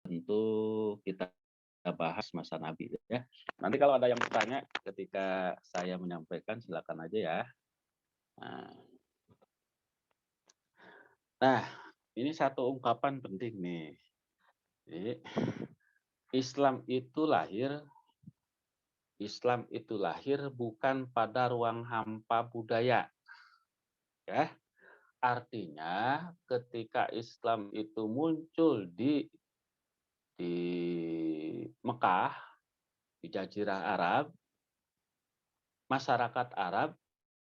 tentu kita bahas masa Nabi ya. Nanti kalau ada yang bertanya ketika saya menyampaikan silakan aja ya. Nah, nah, ini satu ungkapan penting nih. Jadi, Islam itu lahir Islam itu lahir bukan pada ruang hampa budaya, ya. Artinya ketika Islam itu muncul di Mekah, di Jazirah Arab, masyarakat Arab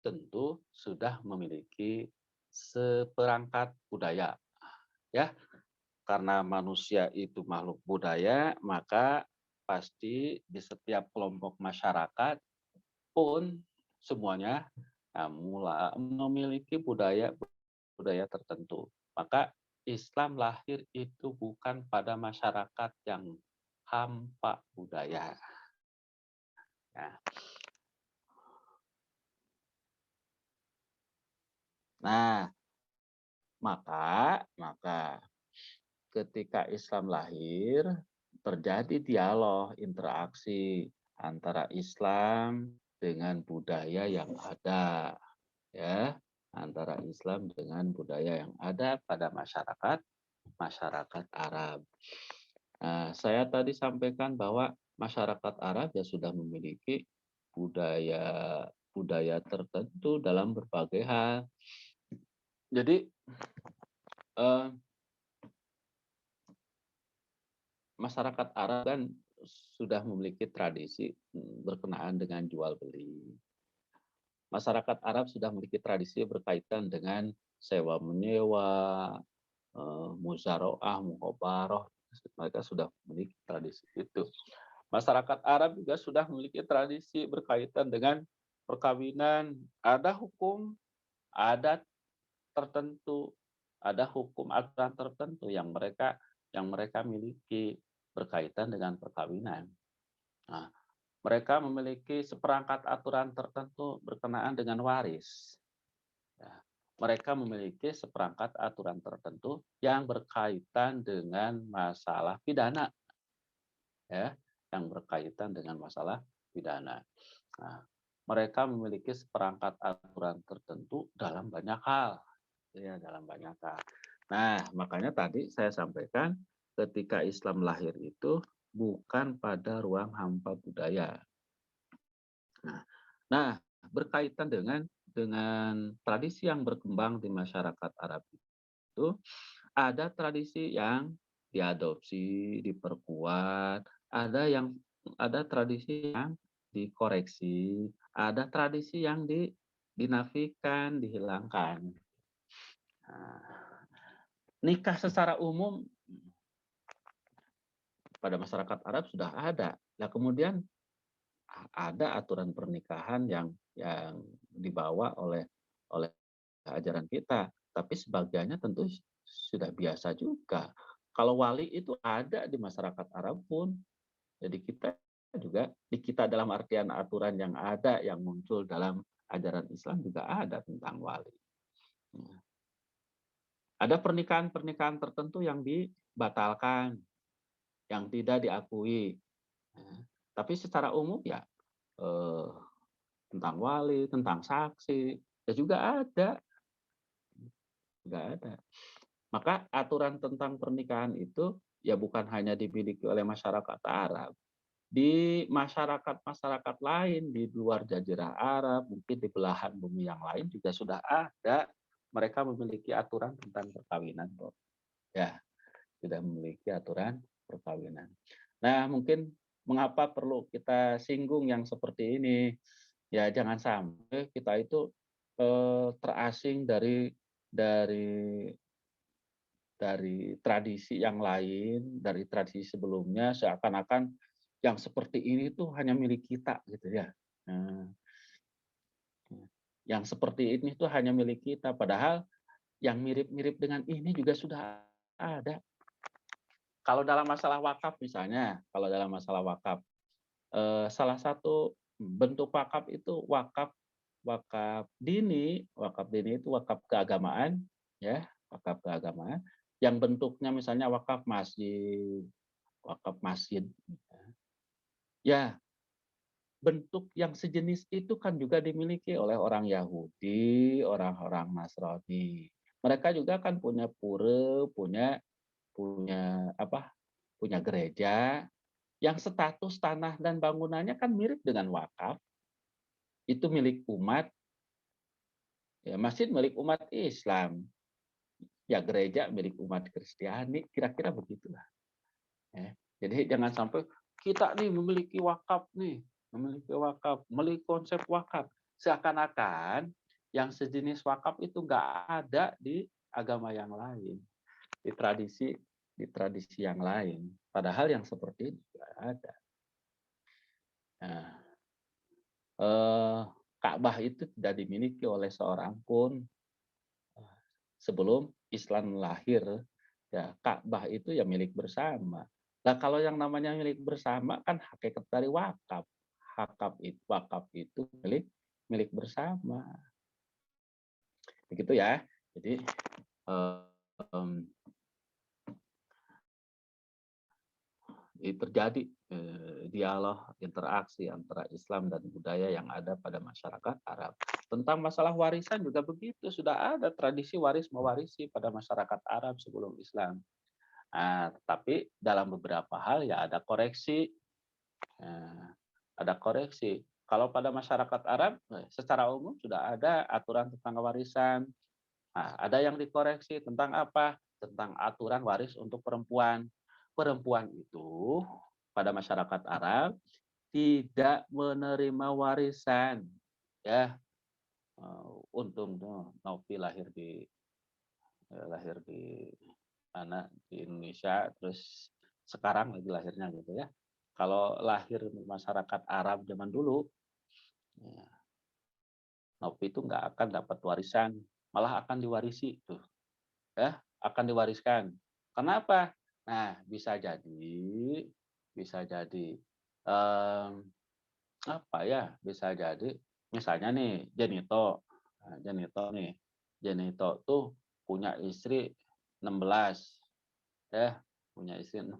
tentu sudah memiliki seperangkat budaya, ya. Karena manusia itu makhluk budaya, maka pasti di setiap kelompok masyarakat pun semuanya memiliki budaya budaya tertentu. Maka Islam lahir itu bukan pada masyarakat yang hampa budaya. Nah, nah maka ketika Islam lahir terjadi dialog interaksi antara Islam dengan budaya yang ada, ya, antara Islam dengan budaya yang ada pada masyarakat Arab. Nah, saya tadi sampaikan bahwa masyarakat Arab ya sudah memiliki budaya budaya tertentu dalam berbagai hal. Jadi eh, masyarakat Arab kan sudah memiliki tradisi berkenaan dengan jual beli. Masyarakat Arab sudah memiliki tradisi berkaitan dengan sewa menyewa, muzaroah, muhobaroh. Mereka sudah memiliki tradisi itu. Masyarakat Arab juga sudah memiliki tradisi berkaitan dengan perkawinan. Ada hukum adat tertentu, ada hukum aturan tertentu yang mereka miliki berkaitan dengan perkawinan. Nah, mereka memiliki seperangkat aturan tertentu berkenaan dengan waris. Ya, mereka memiliki seperangkat aturan tertentu yang berkaitan dengan masalah pidana, ya, yang berkaitan dengan masalah pidana. Nah, mereka memiliki seperangkat aturan tertentu dalam banyak hal, ya, dalam banyak hal. Nah, makanya tadi saya sampaikan ketika Islam lahir itu bukan pada ruang hampa budaya. Nah, berkaitan dengan tradisi yang berkembang di masyarakat Arab itu, ada tradisi yang diadopsi, diperkuat, ada tradisi yang dikoreksi, ada tradisi yang dinafikan, dihilangkan. Nah, nikah secara umum pada masyarakat Arab sudah ada. Nah, kemudian ada aturan pernikahan yang dibawa oleh ajaran kita, tapi sebagiannya tentu sudah biasa juga. Kalau wali itu ada di masyarakat Arab pun, jadi kita dalam artian aturan yang ada yang muncul dalam ajaran Islam juga ada tentang wali. Ada pernikahan-pernikahan tertentu yang dibatalkan, yang tidak diakui. Tapi secara umum ya tentang wali, tentang saksi, ya juga ada. Maka aturan tentang pernikahan itu ya bukan hanya dimiliki oleh masyarakat Arab. Di masyarakat-masyarakat lain di luar Jazirah Arab, mungkin di belahan bumi yang lain juga sudah ada. Mereka memiliki aturan tentang perkawinan kok. Ya, sudah memiliki aturan perkawinan. Nah, mungkin mengapa perlu kita singgung yang seperti ini? Ya, jangan sampai kita itu terasing dari tradisi yang lain, dari tradisi sebelumnya, seakan-akan yang seperti ini tuh hanya milik kita gitu ya. Nah, yang seperti ini tuh hanya milik kita, padahal yang mirip-mirip dengan ini juga sudah ada. Kalau dalam masalah wakaf misalnya, salah satu bentuk wakaf itu wakaf dini itu wakaf keagamaan, ya, wakaf keagamaan. yang bentuknya misalnya wakaf masjid, ya bentuk yang sejenis itu kan juga dimiliki oleh orang Yahudi, orang-orang Nasrani. Mereka juga kan punya pura, punya punya apa? Punya gereja yang status tanah dan bangunannya kan mirip dengan wakaf. Itu milik umat, ya masjid milik umat Islam, ya gereja milik umat Kristiani, kira-kira begitulah. Ya. Jadi jangan sampai kita nih memiliki wakaf, memiliki konsep wakaf. Seakan-akan yang sejenis wakaf itu nggak ada di agama yang lain, di tradisi yang lain. Padahal yang seperti itu nggak ada. Nah, Ka'bah itu tidak dimiliki oleh seorang pun sebelum Islam lahir. Ya, Ka'bah itu ya milik bersama. Nah, kalau yang namanya milik bersama kan hakikat dari wakaf. Wakaf itu milik milik bersama. Begitu ya. Jadi terjadi dialog interaksi antara Islam dan budaya yang ada pada masyarakat Arab. Tentang masalah warisan juga begitu, sudah ada tradisi waris mewarisi pada masyarakat Arab sebelum Islam. Nah, tapi dalam beberapa hal ya ada koreksi. Nah, ada koreksi. Kalau pada masyarakat Arab secara umum sudah ada aturan tentang warisan. Nah, ada yang dikoreksi tentang apa? Tentang aturan waris untuk perempuan. Perempuan itu pada masyarakat Arab tidak menerima warisan. Ya, untung Novi lahir di mana di Indonesia, terus sekarang lagi lahirnya gitu ya. Kalau lahir di masyarakat Arab zaman dulu, ya, Novi itu nggak akan dapat warisan, malah akan diwarisi tuh, ya, akan diwariskan. Kenapa? Nah, bisa jadi apa ya? Bisa jadi misalnya nih Jenito. Nah, Jenito tuh punya istri 16, ya, punya istri 16.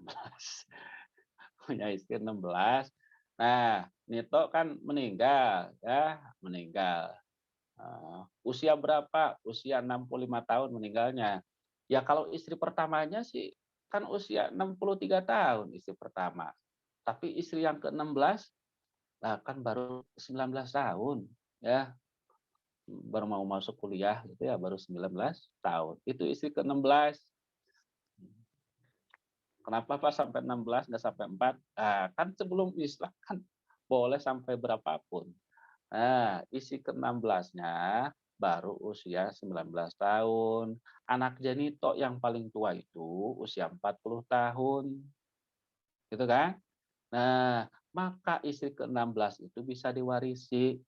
Punya istri 16. Nah, Nito kan meninggal, ya, meninggal. Usia berapa? Usia 65 tahun meninggalnya. Ya kalau istri pertamanya sih kan usia 63 tahun istri pertama. Tapi istri yang ke-16 nah kan baru 19 tahun, ya. Baru mau masuk kuliah gitu ya, baru 19 tahun. Itu istri ke-16. Kenapa Pak sampai 16 nggak sampai 4? Nah, kan sebelum Islam kan boleh sampai berapapun. Nah, isi ke-16-nya baru usia 19 tahun. Anak Jenito yang paling tua itu usia 40 tahun. Gitu kan? Nah, maka istri ke-16 itu bisa diwarisi.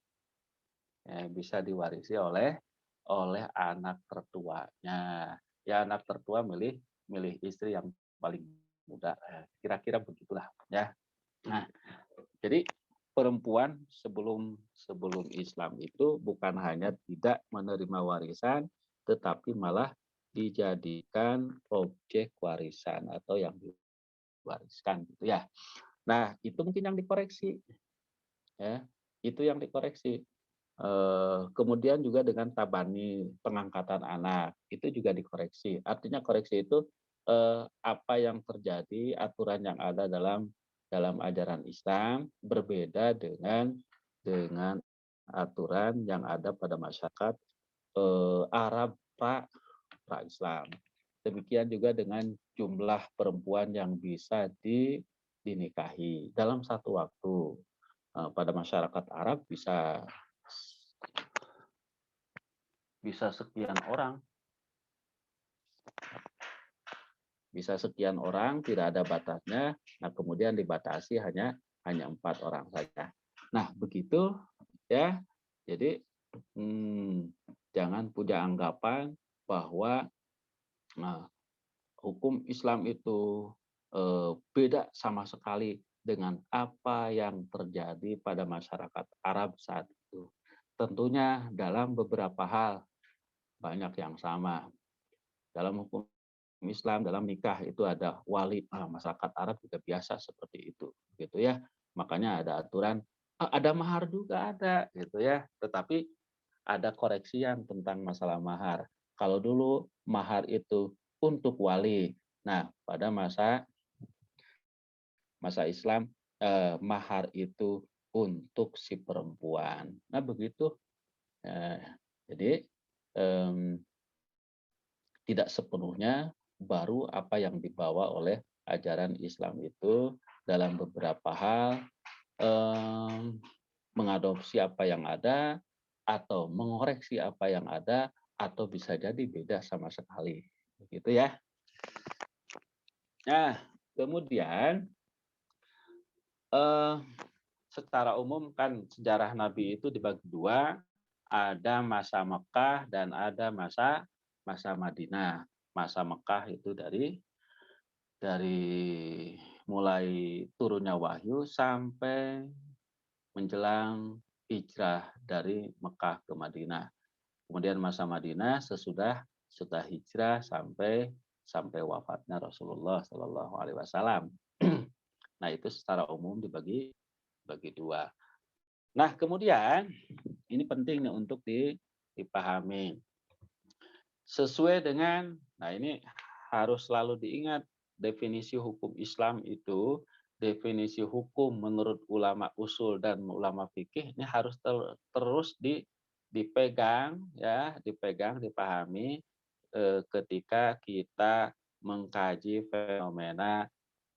Ya, bisa diwarisi oleh anak tertuanya. Ya, anak tertua milih milih istri yang paling muda. Kira-kira begitulah ya. Nah, jadi perempuan sebelum sebelum Islam itu bukan hanya tidak menerima warisan, tetapi malah dijadikan objek warisan atau yang diwariskan gitu ya. Nah, itu mungkin yang dikoreksi ya. Itu yang dikoreksi. Kemudian juga dengan tabani pengangkatan anak itu juga dikoreksi. Artinya koreksi itu apa yang terjadi, aturan yang ada dalam ajaran Islam berbeda dengan aturan yang ada pada masyarakat Arab pra-Islam. Demikian juga dengan jumlah perempuan yang bisa dinikahi dalam satu waktu. Pada masyarakat Arab bisa sekian orang, tidak ada batasnya. Nah, kemudian dibatasi hanya 4 orang saja. Nah, begitu ya. Jadi jangan punya anggapan bahwa hukum Islam itu beda sama sekali dengan apa yang terjadi pada masyarakat Arab saat itu. Tentunya dalam beberapa hal banyak yang sama. Dalam hukum Islam dalam nikah itu ada wali. Masyarakat Arab juga biasa seperti itu, gitu ya. Makanya ada aturan, ada mahar juga ada, gitu ya. Tetapi ada koreksian tentang masalah mahar. Kalau dulu mahar itu untuk wali. Nah, pada masa masa Islam, mahar itu untuk si perempuan. Nah, begitu. Eh, jadi em, tidak sepenuhnya baru apa yang dibawa oleh ajaran Islam itu dalam beberapa hal, em, mengadopsi apa yang ada atau mengoreksi apa yang ada atau bisa jadi beda sama sekali. Begitu ya. Nah, kemudian eh, secara umum kan sejarah Nabi itu dibagi dua, ada masa Mekah dan ada masa masa Madinah. Masa Mekah itu dari mulai turunnya wahyu sampai menjelang hijrah dari Mekah ke Madinah. Kemudian masa Madinah sesudah hijrah sampai wafatnya Rasulullah Shallallahu Alaihi Wasallam. Nah, itu secara umum bagi dua. Nah, kemudian ini penting nih untuk dipahami. Sesuai dengan, nah ini harus selalu diingat, definisi hukum Islam itu, definisi hukum menurut ulama usul dan ulama fikih ini harus terus dipegang, ya, dipahami ketika kita mengkaji fenomena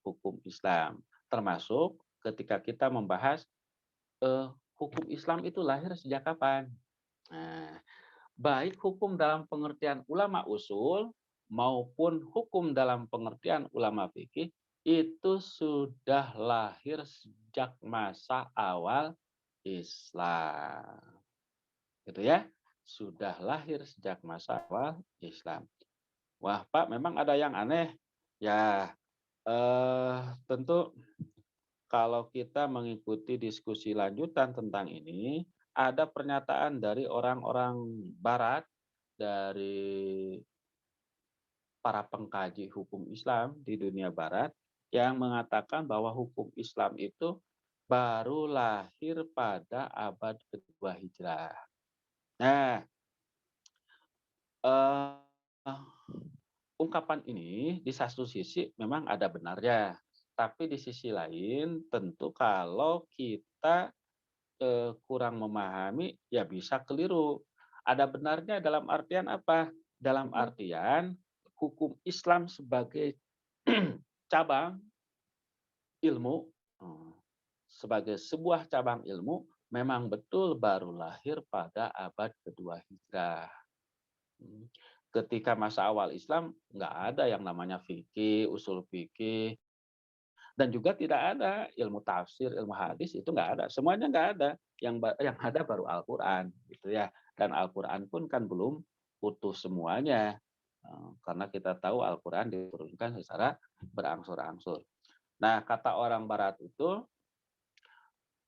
hukum Islam. Termasuk ketika kita membahas hukum Islam itu lahir sejak kapan. Nah, baik hukum dalam pengertian ulama usul maupun hukum dalam pengertian ulama fikih itu sudah lahir sejak masa awal Islam. Gitu ya. Sudah lahir sejak masa awal Islam. Wah, Pak, memang ada yang aneh. Ya, tentu kalau kita mengikuti diskusi lanjutan tentang ini, ada pernyataan dari orang-orang barat, dari para pengkaji hukum Islam di dunia barat yang mengatakan bahwa hukum Islam itu baru lahir pada abad kedua Hijrah. Nah, eh, ungkapan ini di satu sisi memang ada benarnya, tapi di sisi lain tentu kalau kita kurang memahami ya bisa keliru. Ada benarnya dalam artian apa? Dalam artian hukum Islam sebagai cabang ilmu, sebagai sebuah cabang ilmu memang betul baru lahir pada abad kedua Hijrah. Ketika masa awal Islam nggak ada yang namanya fikih, usul fikih, dan juga tidak ada ilmu tafsir, ilmu hadis itu nggak ada. Semuanya nggak ada. Yang ada baru Al-Quran, gitu ya. Dan Al-Quran pun kan belum utuh semuanya, karena kita tahu Al-Quran diturunkan secara berangsur-angsur. Nah, kata orang Barat itu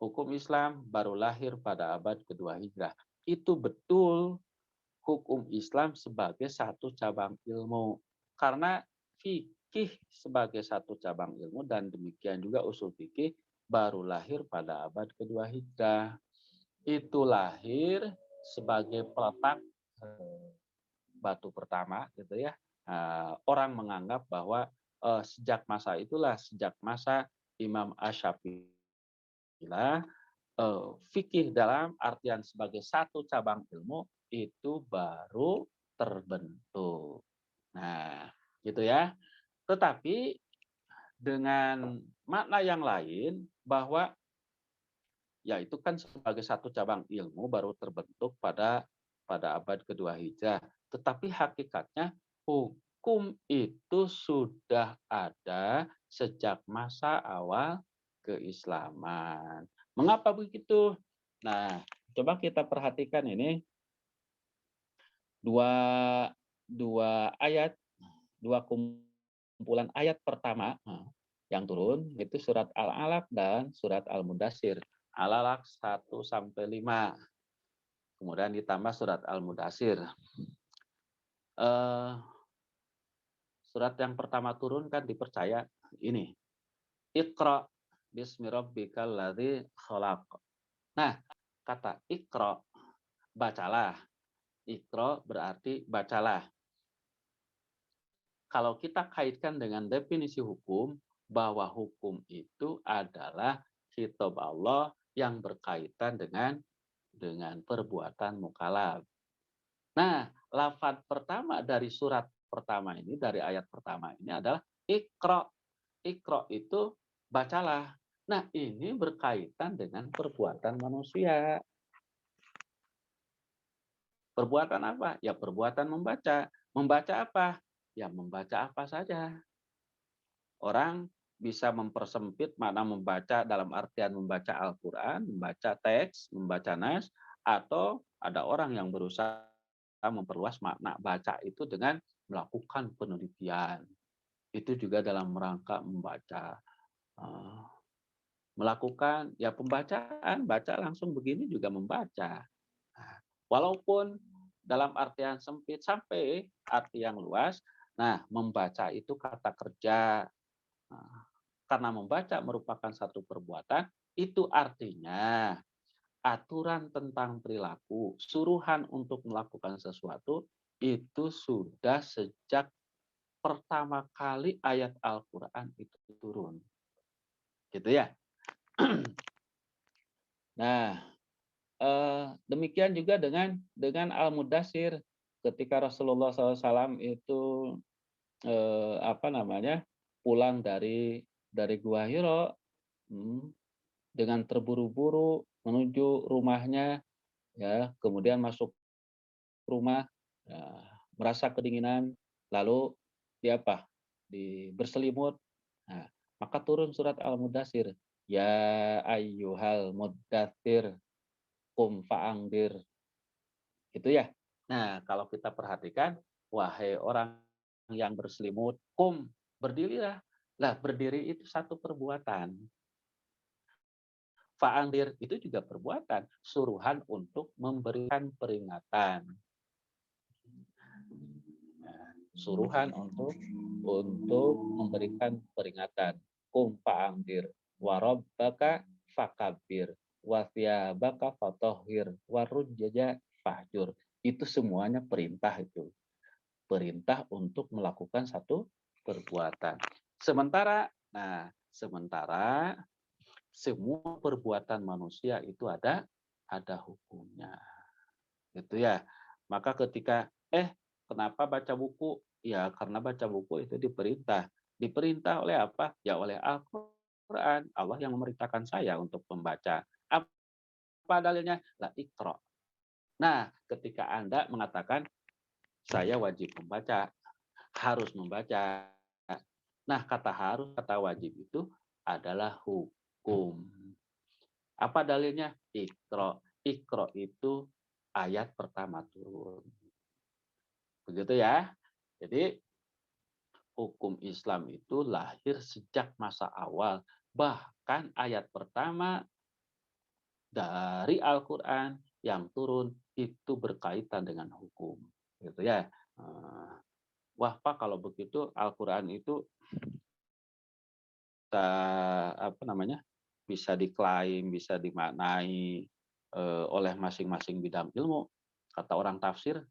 hukum Islam baru lahir pada abad kedua Hijrah. Itu betul hukum Islam sebagai satu cabang ilmu. Karena fikih sebagai satu cabang ilmu dan demikian juga usul fikih baru lahir pada abad kedua Hijrah. Itu lahir sebagai peletak batu pertama, gitu ya. Orang menganggap bahwa sejak masa itulah, sejak masa Imam Asy-Syafi'i fikih dalam artian sebagai satu cabang ilmu itu baru terbentuk. Nah, gitu ya. Tetapi dengan makna yang lain bahwa ya itu kan sebagai satu cabang ilmu baru terbentuk pada abad kedua Hijrah. Tetapi hakikatnya hukum itu sudah ada sejak masa awal keislaman. Mengapa begitu? Nah, coba kita perhatikan ini dua dua ayat, dua kumpulan ayat pertama yang turun itu surat Al-Alaq dan surat Al-Mudatsir. Al-Alaq 1 sampai 5. Kemudian ditambah surat Al-Mudatsir. Surat yang pertama turun kan dipercaya ini. Iqra bismi rabbikal ladzi khalaq. Nah, kata Iqra, bacalah. Iqra berarti bacalah. Kalau kita kaitkan dengan definisi hukum, bahwa hukum itu adalah khitab Allah yang berkaitan dengan perbuatan mukallaf. Nah, lafaz pertama dari surat pertama ini, dari ayat pertama ini adalah Iqra. Iqra itu bacalah. Nah, ini berkaitan dengan perbuatan manusia. Perbuatan apa? Ya perbuatan membaca. Membaca apa? Ya membaca apa saja. Orang bisa mempersempit makna membaca dalam artian membaca Al-Quran, membaca teks, membaca nas, atau ada orang yang berusaha memperluas makna baca itu dengan melakukan penelitian. Itu juga dalam rangka membaca. Melakukan ya pembacaan, baca langsung begini juga membaca. Walaupun dalam artian sempit sampai arti yang luas, nah membaca itu kata kerja. Karena membaca merupakan satu perbuatan, itu artinya aturan tentang perilaku, suruhan untuk melakukan sesuatu, itu sudah sejak pertama kali ayat Al-Quran itu turun. Gitu ya. Nah, demikian juga dengan Al-Mudassir, ketika Rasulullah SAW itu pulang dari Gua Hira, dengan terburu-buru menuju rumahnya, ya, kemudian masuk rumah, ya, merasa kedinginan, lalu berselimut. Nah, maka turun surat Al-Mudassir, ya ayyuhal muddatsir qum fa'angdir. Itu ya. Nah, kalau kita perhatikan, wahai orang yang berselimut, qum, berdirilah. Lah, berdiri itu satu perbuatan. Fa'angdir itu juga perbuatan, suruhan untuk memberikan peringatan. Suruhan untuk memberikan peringatan. Qum fa'angdir, wa rabbaka fakabbir, wa thiyabaka fatahhir, wa rujjaja fahjur. Itu semuanya perintah itu. Perintah untuk melakukan satu perbuatan. Sementara semua perbuatan manusia itu ada hukumnya. Gitu ya. Maka ketika kenapa baca buku? Ya karena baca buku itu diperintah. Diperintah oleh apa? Ya oleh Al-Qur'an. Allah yang memerintahkan saya untuk membaca. Apa dalilnya? La Iqra. Nah, ketika Anda mengatakan saya wajib membaca, harus membaca. Nah, kata harus, kata wajib itu adalah hukum. Apa dalilnya? Iqra. Iqra itu ayat pertama turun. Begitu ya. Jadi hukum Islam itu lahir sejak masa awal. Bahkan ayat pertama dari Al-Quran yang turun itu berkaitan dengan hukum. Gitu ya. Wah Pak, kalau begitu Al-Quran itu bisa diklaim, bisa dimaknai oleh masing-masing bidang ilmu. Kata orang tafsir,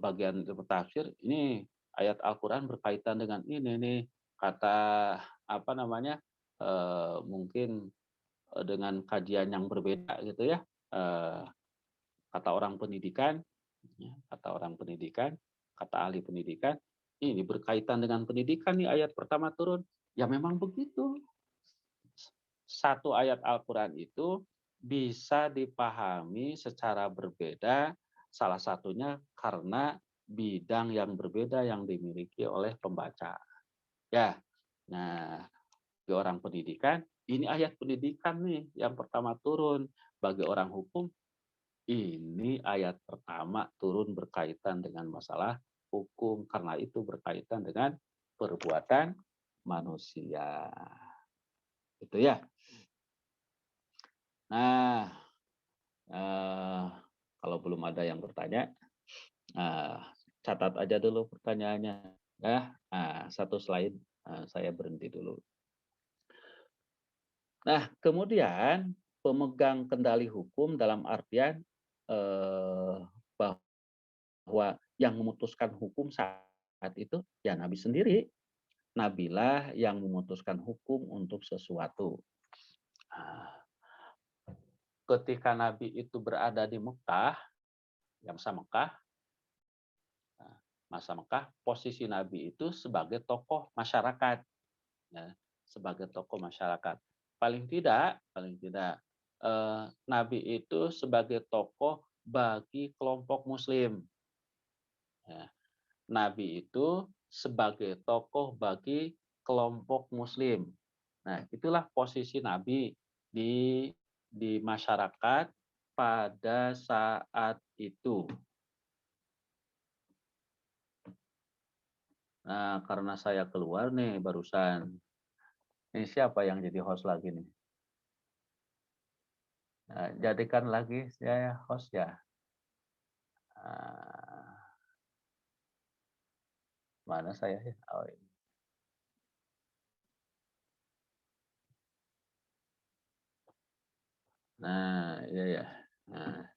bagian ilmu tafsir, ini ayat Al-Quran berkaitan dengan ini nih, kata mungkin dengan kajian yang berbeda gitu ya. Kata orang pendidikan, kata ahli pendidikan, ini berkaitan dengan pendidikan nih ayat pertama turun. Ya memang begitu. Satu ayat Al-Quran itu bisa dipahami secara berbeda, salah satunya karena bidang yang berbeda yang dimiliki oleh pembaca. Ya, nah, bagi orang pendidikan, ini ayat pendidikan nih yang pertama turun. Bagi orang hukum, ini ayat pertama turun berkaitan dengan masalah hukum, karena itu berkaitan dengan perbuatan manusia. Itu ya. Nah, kalau belum ada yang bertanya, Catat aja dulu pertanyaannya. Ya, satu slide saya berhenti dulu. Nah, kemudian pemegang kendali hukum dalam artian bahwa yang memutuskan hukum saat itu ya Nabi sendiri. Nabilah yang memutuskan hukum untuk sesuatu. Nah, ketika Nabi itu berada di Mekah, yang masa Mekah, posisi Nabi itu sebagai tokoh masyarakat, ya, sebagai tokoh masyarakat. Paling tidak, Nabi itu sebagai tokoh bagi kelompok Muslim. Ya, Nabi itu sebagai tokoh bagi kelompok Muslim. Nah, itulah posisi Nabi di masyarakat pada saat itu. Nah, karena saya keluar nih barusan. Ini siapa yang jadi host lagi nih? Nah, jadikan lagi saya host ya. Mana saya? Oh, ini. Nah, iya ya. Nah.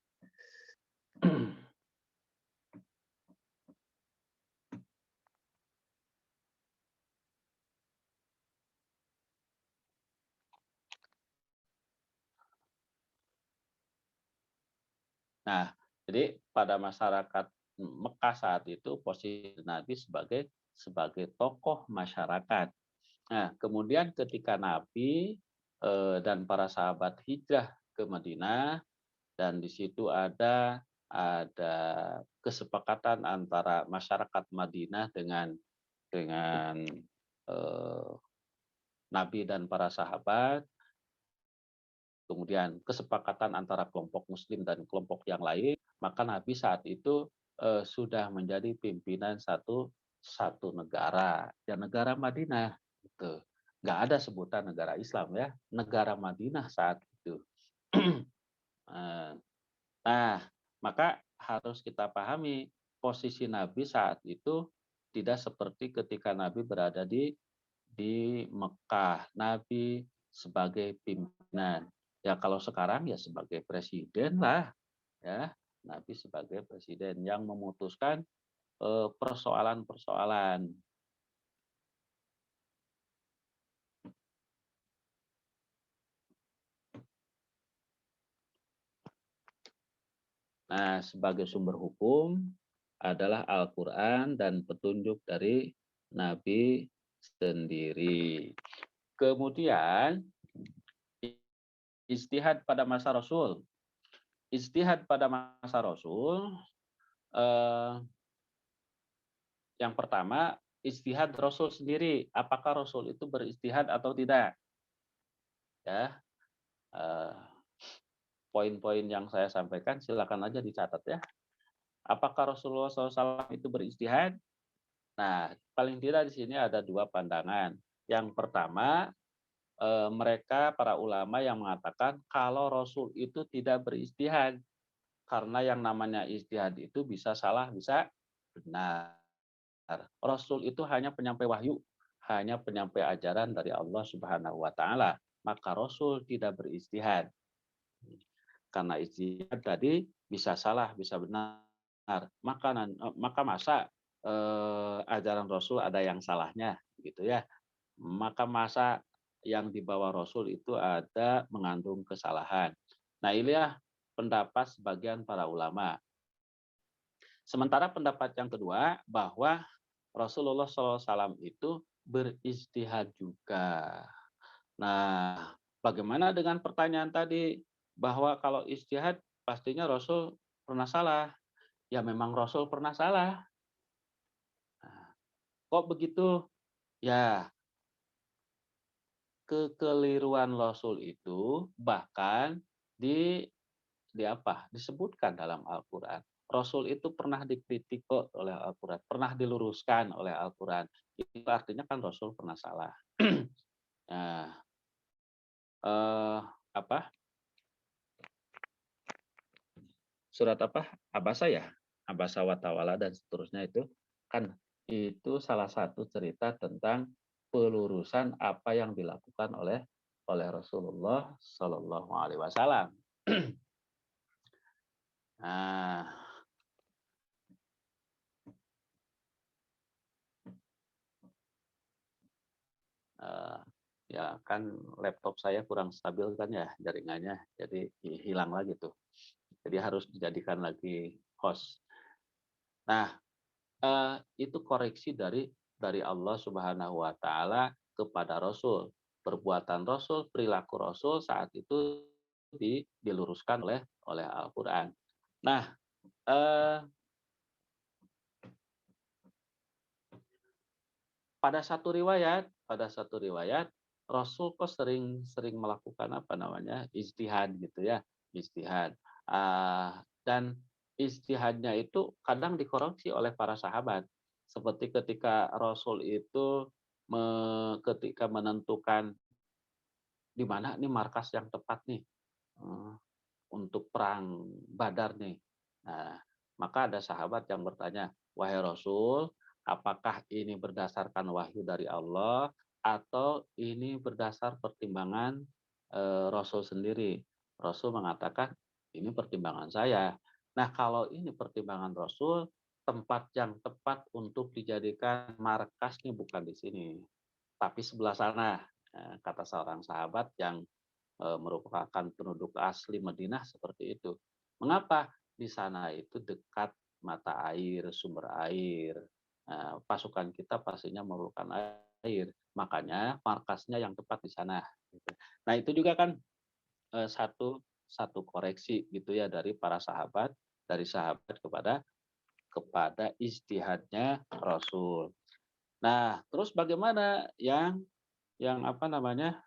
Nah, jadi pada masyarakat Mekah saat itu posisi Nabi sebagai tokoh masyarakat. Nah, kemudian ketika Nabi dan para sahabat hijrah ke Madinah dan di situ ada kesepakatan antara masyarakat Madinah dengan Nabi dan para sahabat, kemudian kesepakatan antara kelompok Muslim dan kelompok yang lain, maka Nabi saat itu sudah menjadi pimpinan satu negara, ya negara Madinah. Gitu. Nggak ada sebutan negara Islam ya, negara Madinah saat itu. Nah, maka harus kita pahami posisi Nabi saat itu tidak seperti ketika Nabi berada di Mekah. Nabi sebagai pimpinan. Ya kalau sekarang ya sebagai presiden lah, ya. Nabi sebagai presiden yang memutuskan persoalan-persoalan. Nah, sebagai sumber hukum adalah Al-Quran dan petunjuk dari Nabi sendiri. Kemudian, ijtihad pada masa Rasul. Ijtihad pada masa Rasul, yang pertama, ijtihad Rasul sendiri. Apakah Rasul itu berijtihad atau tidak? Ya, poin-poin yang saya sampaikan silakan aja dicatat ya. Apakah Rasulullah SAW itu berijtihad? Nah, paling tidak di sini ada dua pandangan. Yang pertama, mereka para ulama yang mengatakan kalau Rasul itu tidak berijtihad. Karena yang namanya ijtihad itu bisa salah, bisa benar. Rasul itu hanya penyampai wahyu, hanya penyampai ajaran dari Allah Subhanahu wa taala. Maka Rasul tidak berijtihad. Karena ijtihad tadi bisa salah, bisa benar. Maka masa ajaran Rasul ada yang salahnya gitu ya. Maka masa yang dibawa Rasul itu ada mengandung kesalahan. Nah, inilah pendapat sebagian para ulama. Sementara pendapat yang kedua bahwa Rasulullah SAW itu berijtihad juga. Nah, bagaimana dengan pertanyaan tadi bahwa kalau ijtihad pastinya Rasul pernah salah? Ya memang Rasul pernah salah. Nah, kok begitu? Ya, kekeliruan Rasul itu bahkan disebutkan dalam Al-Quran. Rasul itu pernah dikritik kok oleh Al-Quran, pernah diluruskan oleh Al-Quran. Itu artinya kan Rasul pernah salah. Nah, apa? Surat apa? Abasa ya? abasa wa tawalla dan seterusnya itu kan itu salah satu cerita tentang pelurusan apa yang dilakukan oleh Rasulullah Shallallahu Alaihi Wasallam. Nah, eh, ya kan laptop saya kurang stabil kan ya jaringannya, jadi hilang lagi tuh. Jadi harus dijadikan lagi host. Nah, itu koreksi dari Allah Subhanahu wa taala kepada Rasul. Perbuatan Rasul, perilaku Rasul saat itu diluruskan oleh Al-Qur'an. Nah, eh, pada satu riwayat Rasul kok sering melakukan apa namanya? Ijtihad gitu ya, ijtihad. Dan ijtihadnya itu kadang dikoreksi oleh para sahabat. Seperti ketika Rasul itu ketika menentukan di mana nih markas yang tepat nih eh, untuk perang Badar nih. Nah, maka ada sahabat yang bertanya, "Wahai Rasul, apakah ini berdasarkan wahyu dari Allah atau ini berdasar pertimbangan Rasul sendiri?" Rasul mengatakan, "Ini pertimbangan saya." Nah, kalau ini pertimbangan Rasul, tempat yang tepat untuk dijadikan markasnya bukan di sini, tapi sebelah sana, kata seorang sahabat yang merupakan penduduk asli Madinah seperti itu. Mengapa? Di sana itu dekat mata air, sumber air. Pasukan kita pastinya memerlukan air. Makanya markasnya yang tepat di sana. Gitu. Nah itu juga kan satu koreksi gitu ya dari para sahabat, dari sahabat kepada ijtihadnya Rasul. Nah terus bagaimana yang apa namanya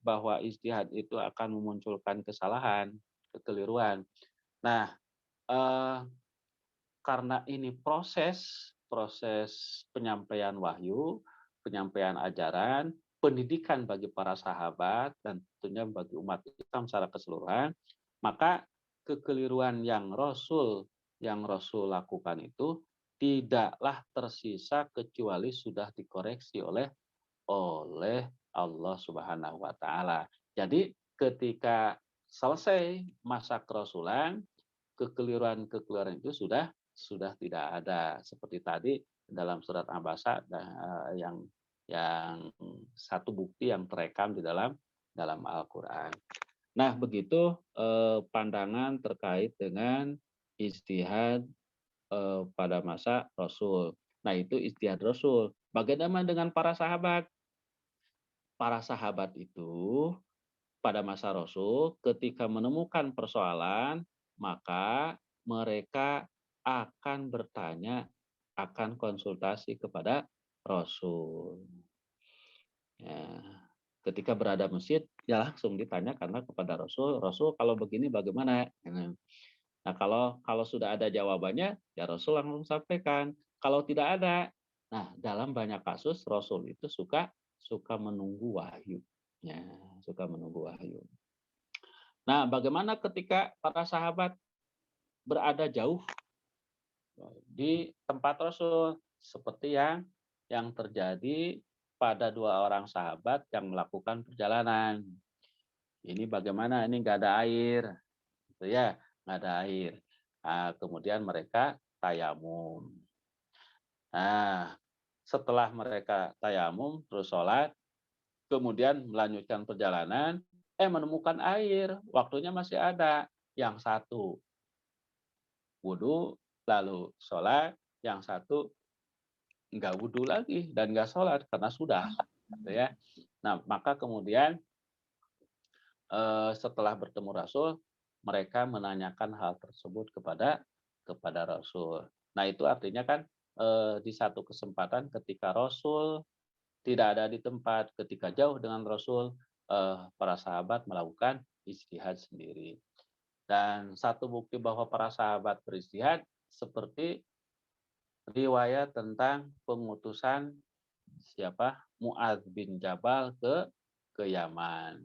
bahwa ijtihad itu akan memunculkan kesalahan, kekeliruan. Nah, eh, karena ini proses penyampaian wahyu, penyampaian ajaran, pendidikan bagi para sahabat dan tentunya bagi umat Islam secara keseluruhan, maka kekeliruan yang Rasul lakukan itu tidaklah tersisa kecuali sudah dikoreksi oleh Allah Subhanahu wa taala. Jadi ketika selesai masa kerasulan, kekeliruan-kekeliruan itu sudah tidak ada. Seperti tadi dalam surat Abasa yang satu bukti yang terekam di dalam Al-Qur'an. Nah, begitu pandangan terkait dengan ijtihad pada masa Rasul. Nah, itu ijtihad Rasul. Bagaimana dengan para sahabat? Para sahabat itu pada masa Rasul ketika menemukan persoalan, maka mereka akan bertanya, akan konsultasi kepada Rasul. Ya, ketika berada masjid, ya langsung ditanya karena kepada Rasul, Rasul kalau begini bagaimana? Nah, kalau sudah ada jawabannya, ya Rasul langsung sampaikan. Kalau tidak ada, nah dalam banyak kasus Rasul itu suka menunggu wahyu. Ya, suka menunggu wahyu. Nah, bagaimana ketika para sahabat berada jauh di tempat Rasul seperti yang terjadi pada dua orang sahabat yang melakukan perjalanan. Ini bagaimana? Ini nggak ada air, gitu ya, nggak ada air. Nah, kemudian mereka tayamum. Nah, setelah mereka tayamum terus sholat, kemudian melanjutkan perjalanan, menemukan air, waktunya masih ada. Yang satu wudhu, lalu sholat, yang satu nggak wudhu lagi dan nggak sholat karena sudah. Gitu ya. Nah, maka kemudian setelah bertemu Rasul, mereka menanyakan hal tersebut kepada Rasul. Nah, itu artinya kan di satu kesempatan ketika Rasul tidak ada di tempat, ketika jauh dengan Rasul, para sahabat melakukan ijtihad sendiri. Dan satu bukti bahwa para sahabat beristihad seperti riwayat tentang pengutusan siapa Muadz bin Jabal ke Yaman.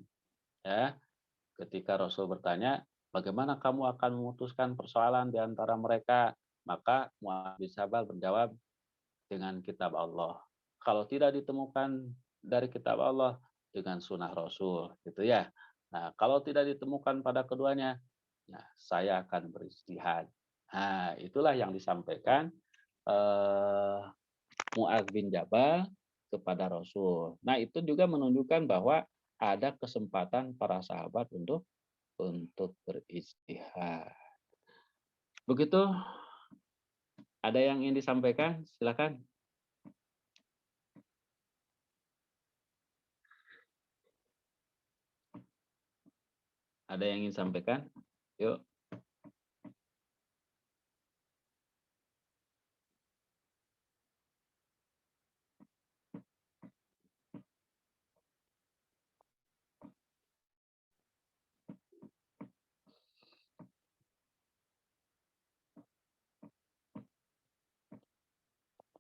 Ya, ketika Rasul bertanya, Bagaimana kamu akan memutuskan persoalan di antara mereka? Maka Mu'adz bin Jabal menjawab dengan kitab Allah. Kalau tidak ditemukan dari kitab Allah, dengan sunnah Rasul, gitu ya. Nah, kalau tidak ditemukan pada keduanya, nah, saya akan beristihad. Nah, itulah yang disampaikan eh, Mu'adz bin Jabal kepada Rasul. Nah, itu juga menunjukkan bahwa ada kesempatan para sahabat untuk beristihad. Begitu, ada yang ingin disampaikan? Silakan. Ada yang ingin sampaikan? Yuk.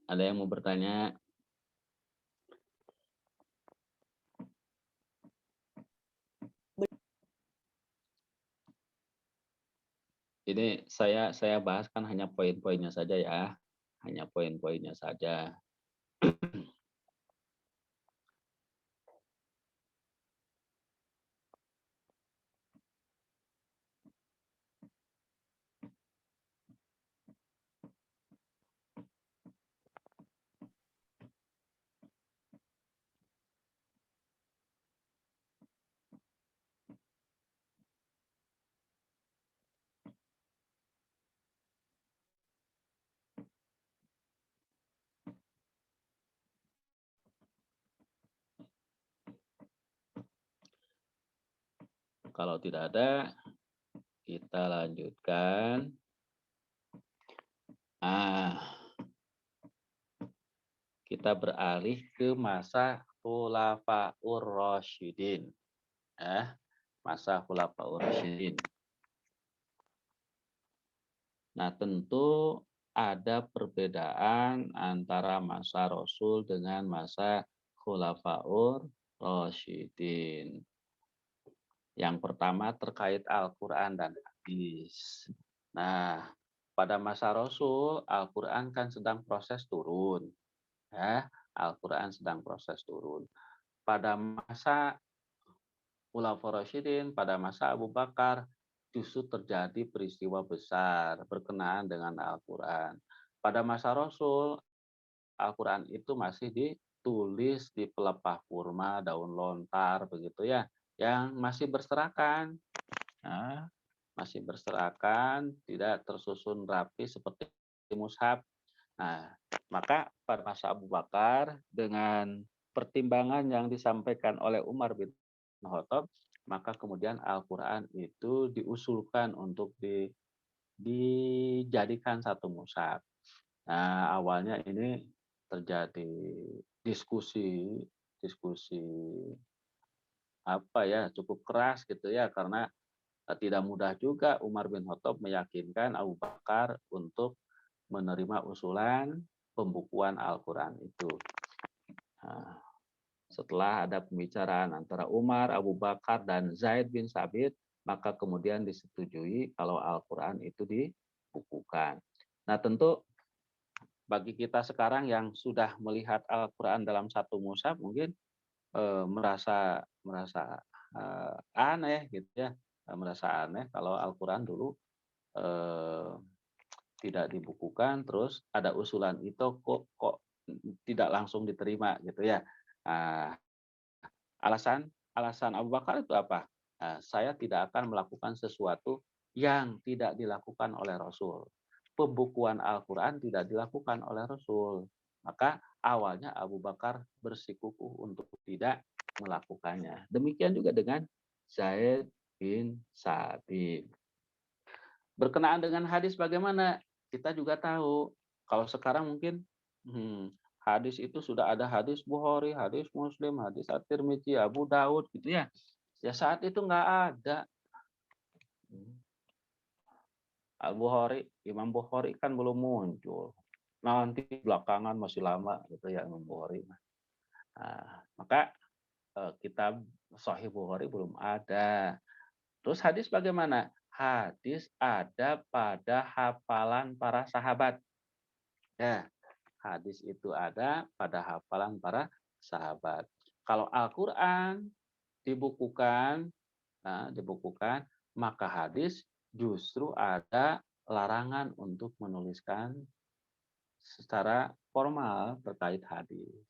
Ada yang mau bertanya? Ini saya bahas kan hanya poin-poinnya saja ya. Hanya poin-poinnya saja. Kalau tidak ada, kita lanjutkan. Kita beralih ke masa Khulafaur Rasyidin. Masa Khulafaur Rasyidin. Nah, tentu ada perbedaan antara masa Rasul dengan masa Khulafaur Rasyidin. Yang pertama terkait Al-Quran dan hadis. Nah, pada masa Rasul, Al-Quran kan sedang proses turun. Al-Quran sedang proses turun. Pada masa Khulafaur Rasyidin, pada masa Abu Bakar, justru terjadi peristiwa besar berkenaan dengan Al-Quran. Pada masa Rasul, Al-Quran itu masih ditulis di pelepah kurma, daun lontar, begitu ya, yang masih berserakan. Nah, masih berserakan, tidak tersusun rapi seperti mushaf. Nah, maka pada masa Abu Bakar dengan pertimbangan yang disampaikan oleh Umar bin Khattab, maka kemudian Al-Quran itu diusulkan untuk dijadikan satu mushaf. Nah, awalnya ini terjadi diskusi cukup keras gitu ya, karena tidak mudah juga Umar bin Khattab meyakinkan Abu Bakar untuk menerima usulan pembukuan Al-Quran itu. Nah, setelah ada pembicaraan antara Umar, Abu Bakar, dan Zaid bin Sabit, maka kemudian disetujui kalau Al-Quran itu dibukukan. Nah, tentu bagi kita sekarang yang sudah melihat Al-Quran dalam satu mushaf mungkin merasa aneh gitu ya, merasa aneh kalau Al-Quran dulu eh, tidak dibukukan, terus ada usulan itu kok tidak langsung diterima gitu ya. Nah, alasan Abu Bakar itu apa? Nah, saya tidak akan melakukan sesuatu yang tidak dilakukan oleh Rasul. Pembukuan Al-Quran tidak dilakukan oleh Rasul. Maka awalnya Abu Bakar bersikukuh untuk tidak melakukannya. Demikian juga dengan Zaid bin Sabit. Berkenaan dengan hadis bagaimana? Kita juga tahu. Kalau sekarang mungkin hadis itu sudah ada hadis Bukhari, hadis Muslim, hadis At-Tirmidzi, Abu Daud gitu ya. Ya saat itu nggak ada. Al-Bukhari, Imam Bukhari kan belum muncul. Nanti belakangan masih lama gitu ya Imam Bukhari. Nah, maka kitab Sahih Bukhari belum ada. Terus hadis bagaimana? hadis ada pada hafalan para sahabat. Ya, hadis itu ada pada hafalan para sahabat. Kalau Al-Quran dibukukan, maka hadis justru ada larangan untuk menuliskan secara formal terkait hadis.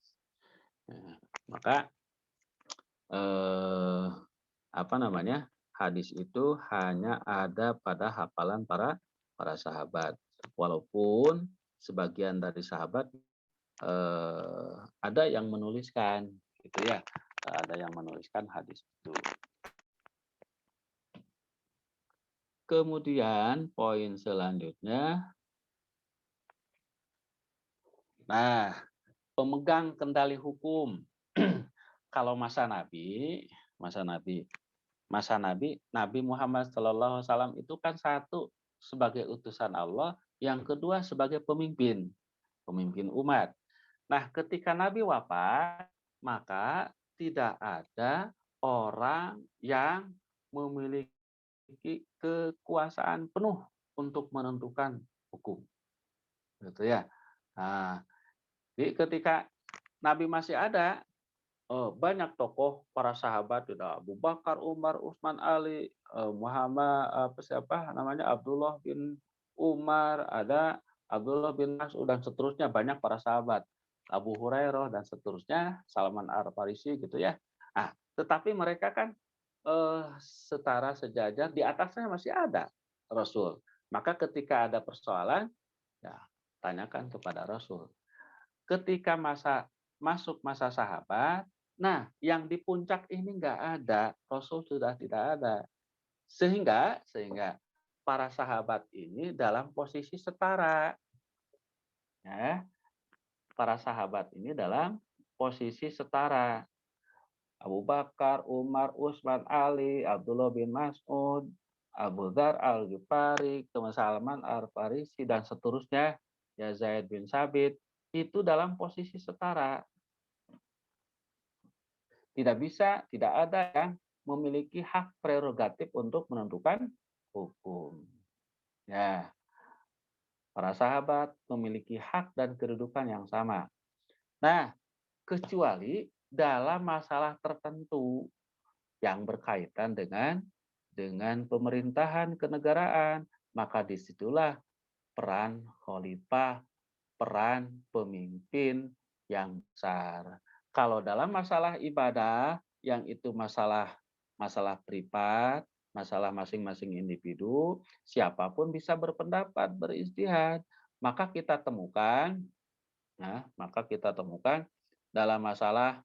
Nah, maka apa namanya, hadis itu hanya ada pada hafalan para sahabat. Walaupun sebagian dari sahabat ada yang menuliskan, gitu ya, ada yang menuliskan hadis itu. Kemudian poin selanjutnya, nah, pemegang kendali hukum. Kalau masa Nabi Muhammad SAW itu kan satu sebagai utusan Allah, yang kedua sebagai pemimpin umat. Nah, ketika Nabi wafat, maka tidak ada orang yang memiliki kekuasaan penuh untuk menentukan hukum, gitu ya. Nah, jadi ketika Nabi masih ada, banyak tokoh para sahabat, ada Abu Bakar, Umar, Utsman, Ali, Muhammad, Abdullah bin Umar, ada Abdullah bin Mas'ud dan seterusnya, banyak para sahabat, Abu Hurairah dan seterusnya, Salman Al-Farisi, gitu ya. Nah, tetapi mereka kan setara sejajar, di atasnya masih ada Rasul. Maka ketika ada persoalan, ya tanyakan kepada Rasul. Ketika masuk masa sahabat, nah yang di puncak ini nggak ada, Rasul sudah tidak ada. Sehingga para sahabat ini dalam posisi setara. Ya, para sahabat ini dalam posisi setara. Abu Bakar, Umar, Utsman, Ali, Abdullah bin Mas'ud, Abu Dzar Al-Ghifari, Salman Al-Farisi dan seterusnya, ya Zaid bin Sabit, itu dalam posisi setara. Tidak ada yang memiliki hak prerogatif untuk menentukan hukum. Ya, para sahabat memiliki hak dan kedudukan yang sama. Nah, kecuali dalam masalah tertentu yang berkaitan dengan pemerintahan kenegaraan, maka disitulah peran khalifah, peran pemimpin yang besar. Kalau dalam masalah ibadah, yang itu masalah privat, masalah masing-masing individu, siapapun bisa berpendapat, berijtihad. Maka kita temukan, dalam masalah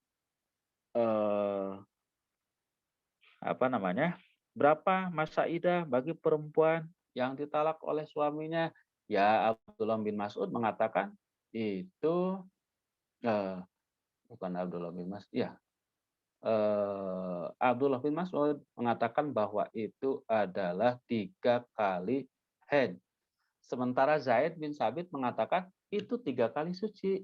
berapa masa idah bagi perempuan yang ditalak oleh suaminya. Ya, Abdullah bin Mas'ud mengatakan itu bukan Abdullah bin Mas'ud, ya. Abdullah bin Mas'ud mengatakan bahwa itu adalah 3 kali haid. Sementara Zaid bin Sabit mengatakan itu 3 kali suci.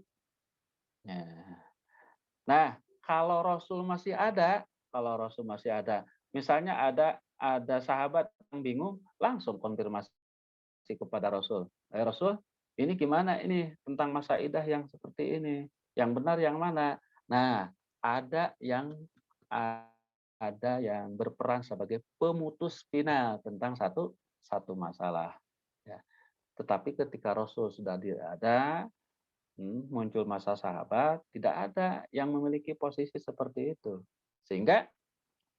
Nah, kalau Rasul masih ada, misalnya ada sahabat yang bingung, langsung konfirmasi kepada Rasul. Rasul, ini gimana ini tentang masa idah yang seperti ini? Yang benar yang mana? Nah, ada yang berperan sebagai pemutus final tentang satu masalah. Ya. Tetapi ketika Rasul sudah tidak ada, muncul masa sahabat, tidak ada yang memiliki posisi seperti itu. Sehingga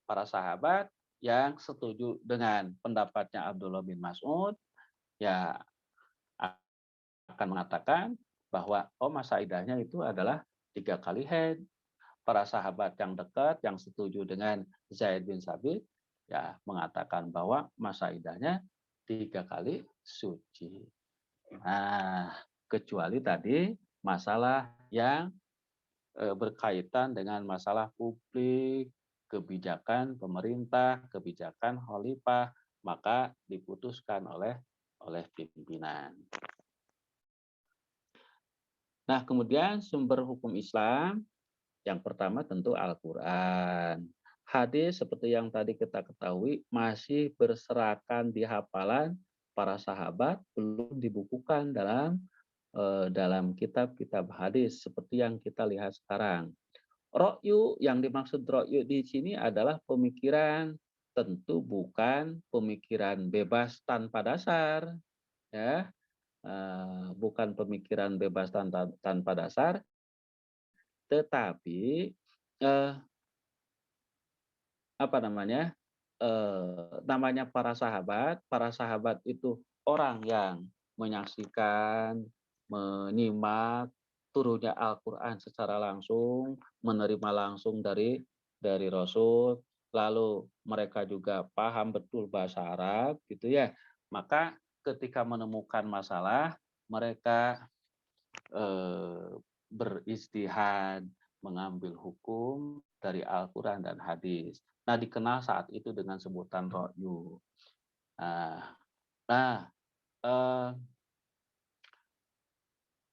para sahabat yang setuju dengan pendapatnya Abdullah bin Mas'ud, ya akan mengatakan bahwa masa idahnya itu adalah 3 kali haid. Para sahabat yang dekat yang setuju dengan Zaid bin Sabit ya mengatakan bahwa masa idahnya 3 kali suci. Nah, kecuali tadi masalah yang berkaitan dengan masalah publik, kebijakan pemerintah, kebijakan khalifah, maka diputuskan oleh pimpinan. Nah, kemudian sumber hukum Islam yang pertama tentu Al-Quran. Hadis seperti yang tadi kita ketahui masih berserakan di hafalan para sahabat, belum dibukukan dalam kitab-kitab hadis seperti yang kita lihat sekarang. Rokyu, yang dimaksud rokyu di sini adalah pemikiran, tentu bukan pemikiran bebas tanpa dasar, ya, bukan pemikiran bebas tanpa dasar, tetapi eh, apa namanya? Namanya para sahabat itu orang yang menyaksikan, menyimak turunnya Al-Qur'an secara langsung, menerima langsung dari Rasul, lalu mereka juga paham betul bahasa Arab gitu ya. Maka ketika menemukan masalah, mereka beristihad, mengambil hukum dari Al-Quran dan hadis. Nah, dikenal saat itu dengan sebutan ro'yu. Nah, nah eh,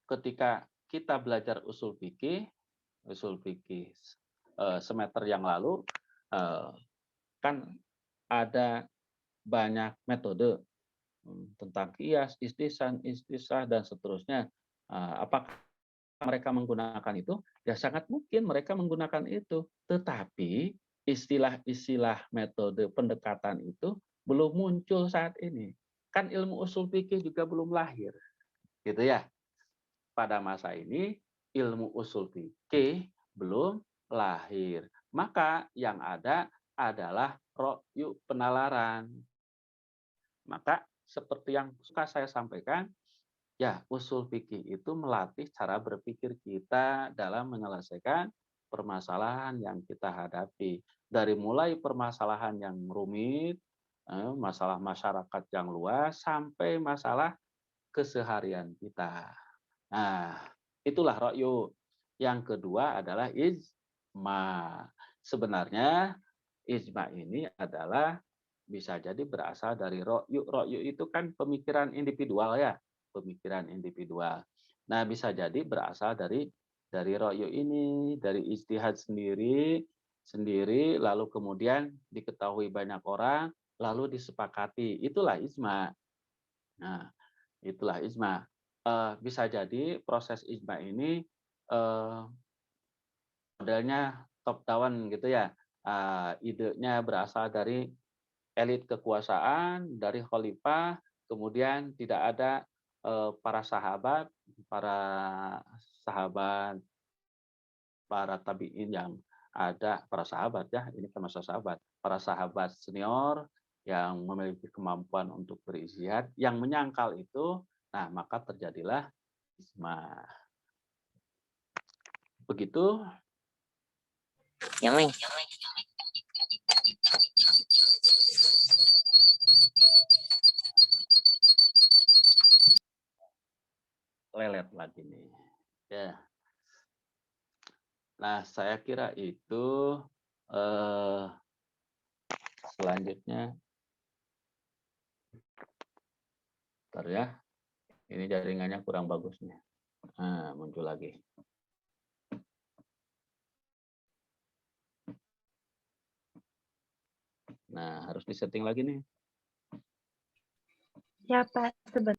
ketika kita belajar usul fikih semester yang lalu, eh, kan ada banyak metode tentang kias, istisan, istisah, dan seterusnya. Apakah mereka menggunakan itu? Ya sangat mungkin mereka menggunakan itu. Tetapi istilah-istilah metode pendekatan itu belum muncul saat ini. Kan ilmu usul fikih juga belum lahir. Gitu ya. Pada masa ini ilmu usul fikih belum lahir. Maka yang ada adalah ro'yu penalaran. Maka seperti yang suka saya sampaikan, ya, usul fikih itu melatih cara berpikir kita dalam menyelesaikan permasalahan yang kita hadapi. Dari mulai permasalahan yang rumit, masalah masyarakat yang luas, sampai masalah keseharian kita. Nah, itulah ro'yu. Yang kedua adalah ijma. Sebenarnya ijma ini adalah bisa jadi berasal dari ro'yu. Ro'yu itu kan pemikiran individual ya, pemikiran individual. Nah, bisa jadi berasal dari ro'yu ini, dari ijtihad sendiri, lalu kemudian diketahui banyak orang, lalu disepakati. Itulah ijma. Nah, itulah ijma. Bisa jadi proses ijma ini modelnya top down gitu ya. Idenya berasal dari elit kekuasaan, dari khalifah, kemudian tidak ada para sahabat, para sahabat, para tabiin yang ada, para sahabat ya, ini kan masa sahabat, para sahabat senior yang memiliki kemampuan untuk berijtihad, yang menyangkal itu, nah maka terjadilah ijma. Begitu. Yang lain. Lelet lagi nih. Ya. Nah, saya kira itu selanjutnya. Bentar ya. Ini jaringannya kurang bagus nih. Nah, muncul lagi. Nah, harus disetting lagi nih. Ya, Pak, sebentar.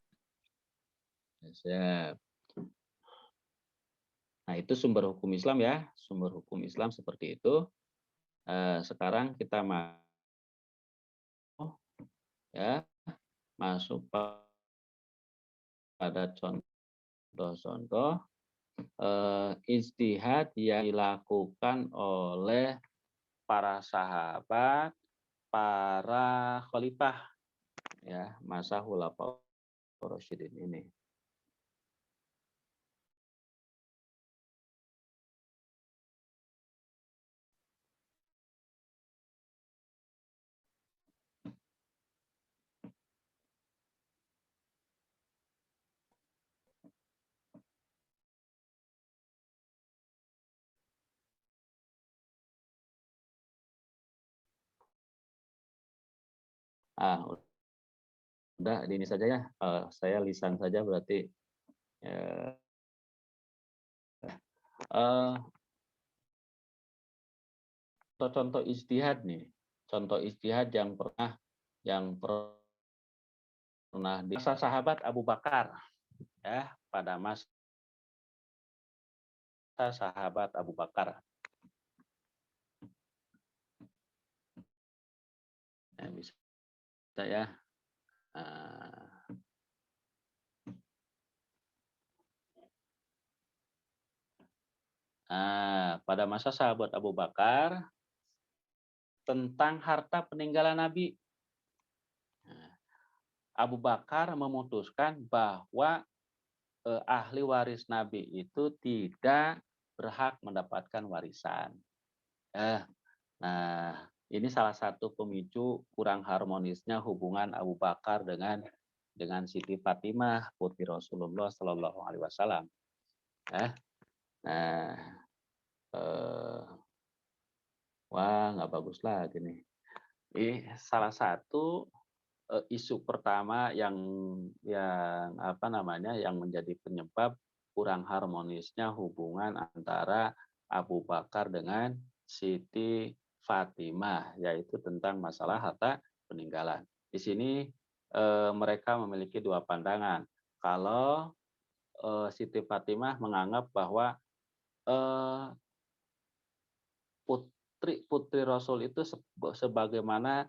Siap. Nah, itu sumber hukum Islam ya. Sumber hukum Islam seperti itu. Sekarang kita masuk pada contoh-contoh ijtihad yang dilakukan oleh para sahabat, para khalifah ya, masa Khulafaur Rasyidin ini. Udah di ini saja ya. Saya lisan saja berarti. contoh ijtihad nih, contoh ijtihad yang pernah di masa sahabat Abu Bakar, ya, pada masa sahabat Abu Bakar. Nah, bisa ya. Pada masa sahabat Abu Bakar tentang harta peninggalan Nabi. Abu Bakar memutuskan bahwa ahli waris Nabi itu tidak berhak mendapatkan warisan. Nah, ini salah satu pemicu kurang harmonisnya hubungan Abu Bakar dengan Siti Fatimah putri Rasulullah Shallallahu Alaihi Wasallam. Nah, wah nggak bagus lagi nih. Ini salah satu isu pertama yang yang menjadi penyebab kurang harmonisnya hubungan antara Abu Bakar dengan Siti Fatimah, yaitu tentang masalah harta peninggalan. Di sini mereka memiliki dua pandangan. Kalau Siti Fatimah menganggap bahwa putri Rasul itu sebagaimana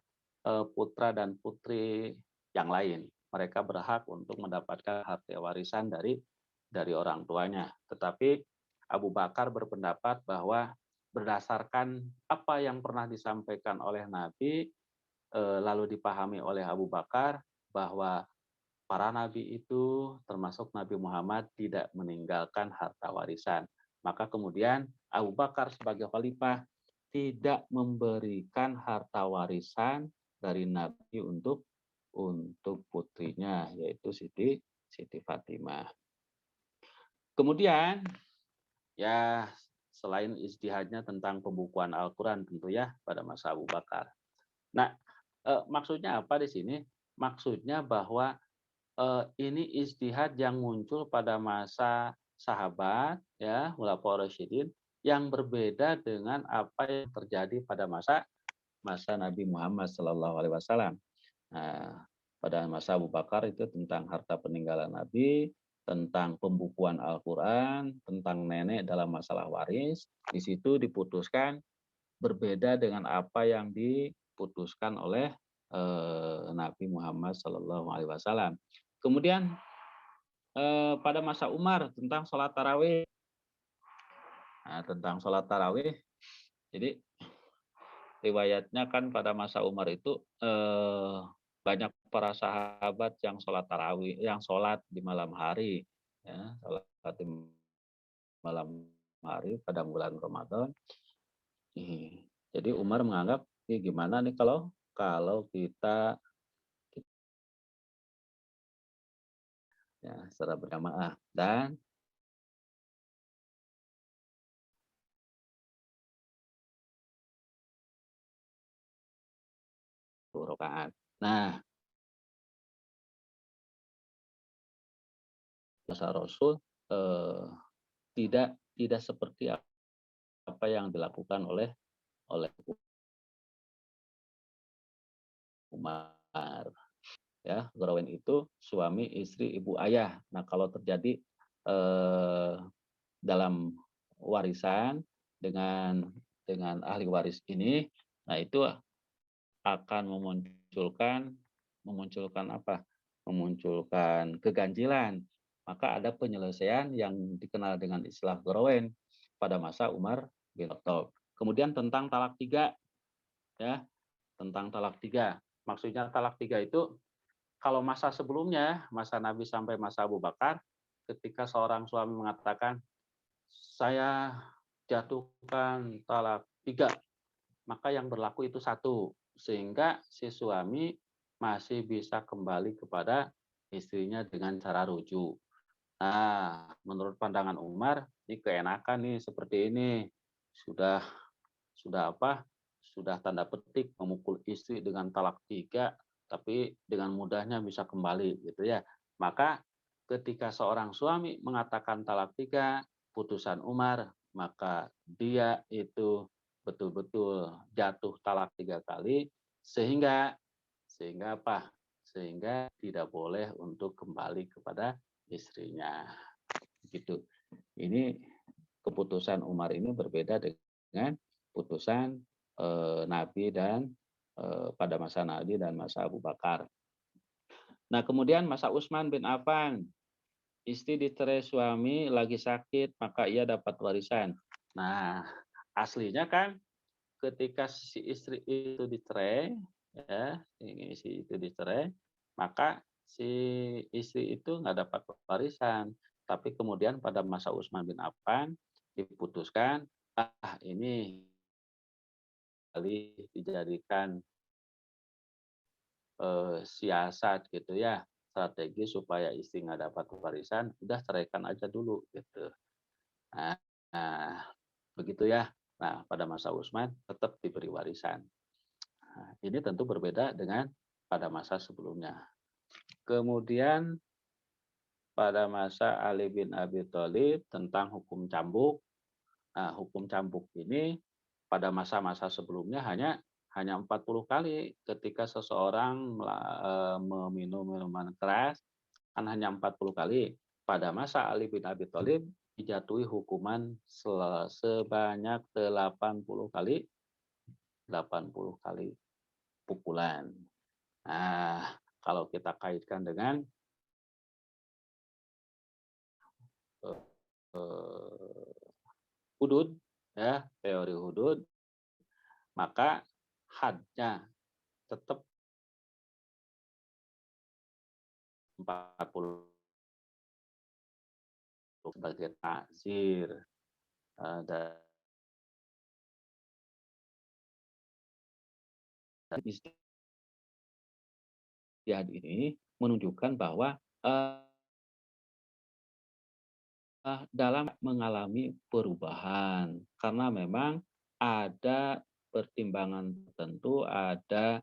putra dan putri yang lain. Mereka berhak untuk mendapatkan harta warisan dari orang tuanya. Tetapi Abu Bakar berpendapat bahwa berdasarkan apa yang pernah disampaikan oleh Nabi, lalu dipahami oleh Abu Bakar bahwa para nabi itu termasuk Nabi Muhammad tidak meninggalkan harta warisan. Maka kemudian Abu Bakar sebagai khalifah tidak memberikan harta warisan dari Nabi untuk putrinya, yaitu Siti Fatimah. Kemudian ya selain ijtihadnya tentang pembukuan Al-Quran tentu ya pada masa Abu Bakar. Nah, maksudnya apa di sini? Maksudnya bahwa ini ijtihad yang muncul pada masa sahabat ya Khulafaur Rasyidin yang berbeda dengan apa yang terjadi pada masa Nabi Muhammad Shallallahu Alaihi Wasallam. Nah, pada masa Abu Bakar itu tentang harta peninggalan Nabi, tentang pembukuan Al-Quran, tentang nenek dalam masalah waris. Di situ diputuskan berbeda dengan apa yang diputuskan oleh Nabi Muhammad Shallallahu Alaihi Wasallam. Kemudian pada masa Umar tentang sholat tarawih. Nah, tentang sholat tarawih, jadi riwayatnya kan pada masa Umar itu banyak para sahabat yang sholat tarawih, yang sholat di malam hari, ya, sholat di malam hari pada bulan Ramadan. Jadi Umar menganggap, gimana nih kalau kita ya, secara berjamaah dan rakaat. Nah, masa Rasul tidak seperti apa yang dilakukan oleh Umar. Ya, Gorowen itu suami, istri, ibu, ayah. Nah, kalau terjadi dalam warisan dengan ahli waris ini, nah itu akan memunculkan apa? Memunculkan keganjilan. Maka ada penyelesaian yang dikenal dengan istilah Gorowen pada masa Umar bin Khattab. Kemudian tentang talak tiga, ya, tentang talak tiga. Maksudnya talak tiga itu kalau masa sebelumnya, masa Nabi sampai masa Abu Bakar, ketika seorang suami mengatakan, saya jatuhkan talak tiga, maka yang berlaku itu satu, sehingga si suami masih bisa kembali kepada istrinya dengan cara rujuk. Nah, menurut pandangan Umar, ini keenakan nih seperti ini. Sudah sudah tanda petik memukul istri dengan talak tiga, tapi dengan mudahnya bisa kembali gitu ya. Maka ketika seorang suami mengatakan talak tiga, putusan Umar, maka dia itu betul-betul jatuh talak 3 kali, sehingga apa? Sehingga tidak boleh untuk kembali kepada istrinya. Gitu. Ini keputusan Umar ini berbeda dengan putusan Nabi dan pada masa Nabi dan masa Abu Bakar. Nah, kemudian masa Utsman bin Affan, istri dicerai suami lagi sakit, maka ia dapat warisan. Nah, aslinya kan ketika si istri itu dicerai, ya, si itu dicerai, maka si istri itu nggak dapat warisan. Tapi kemudian pada masa Utsman bin Affan diputuskan, ini kali dijadikan siasat gitu ya, strategi supaya istri nggak dapat warisan, udah ceraikan aja dulu gitu. Nah, nah, begitu ya. Nah, pada masa Utsman tetap diberi warisan. Nah, ini tentu berbeda dengan pada masa sebelumnya. Kemudian pada masa Ali bin Abi Thalib tentang hukum cambuk. Nah, hukum cambuk ini pada masa-masa sebelumnya hanya 40 kali ketika seseorang meminum minuman keras, kan hanya 40 kali. Pada masa Ali bin Abi Thalib dijatuhi hukuman sebanyak 80 kali, 80 kali pukulan. Nah, kalau kita kaitkan dengan hudud, ya, teori hudud, maka hadnya tetap 40 sebagai takzir, dan ijtihad ini menunjukkan bahwa dalam mengalami perubahan karena memang ada pertimbangan tertentu, ada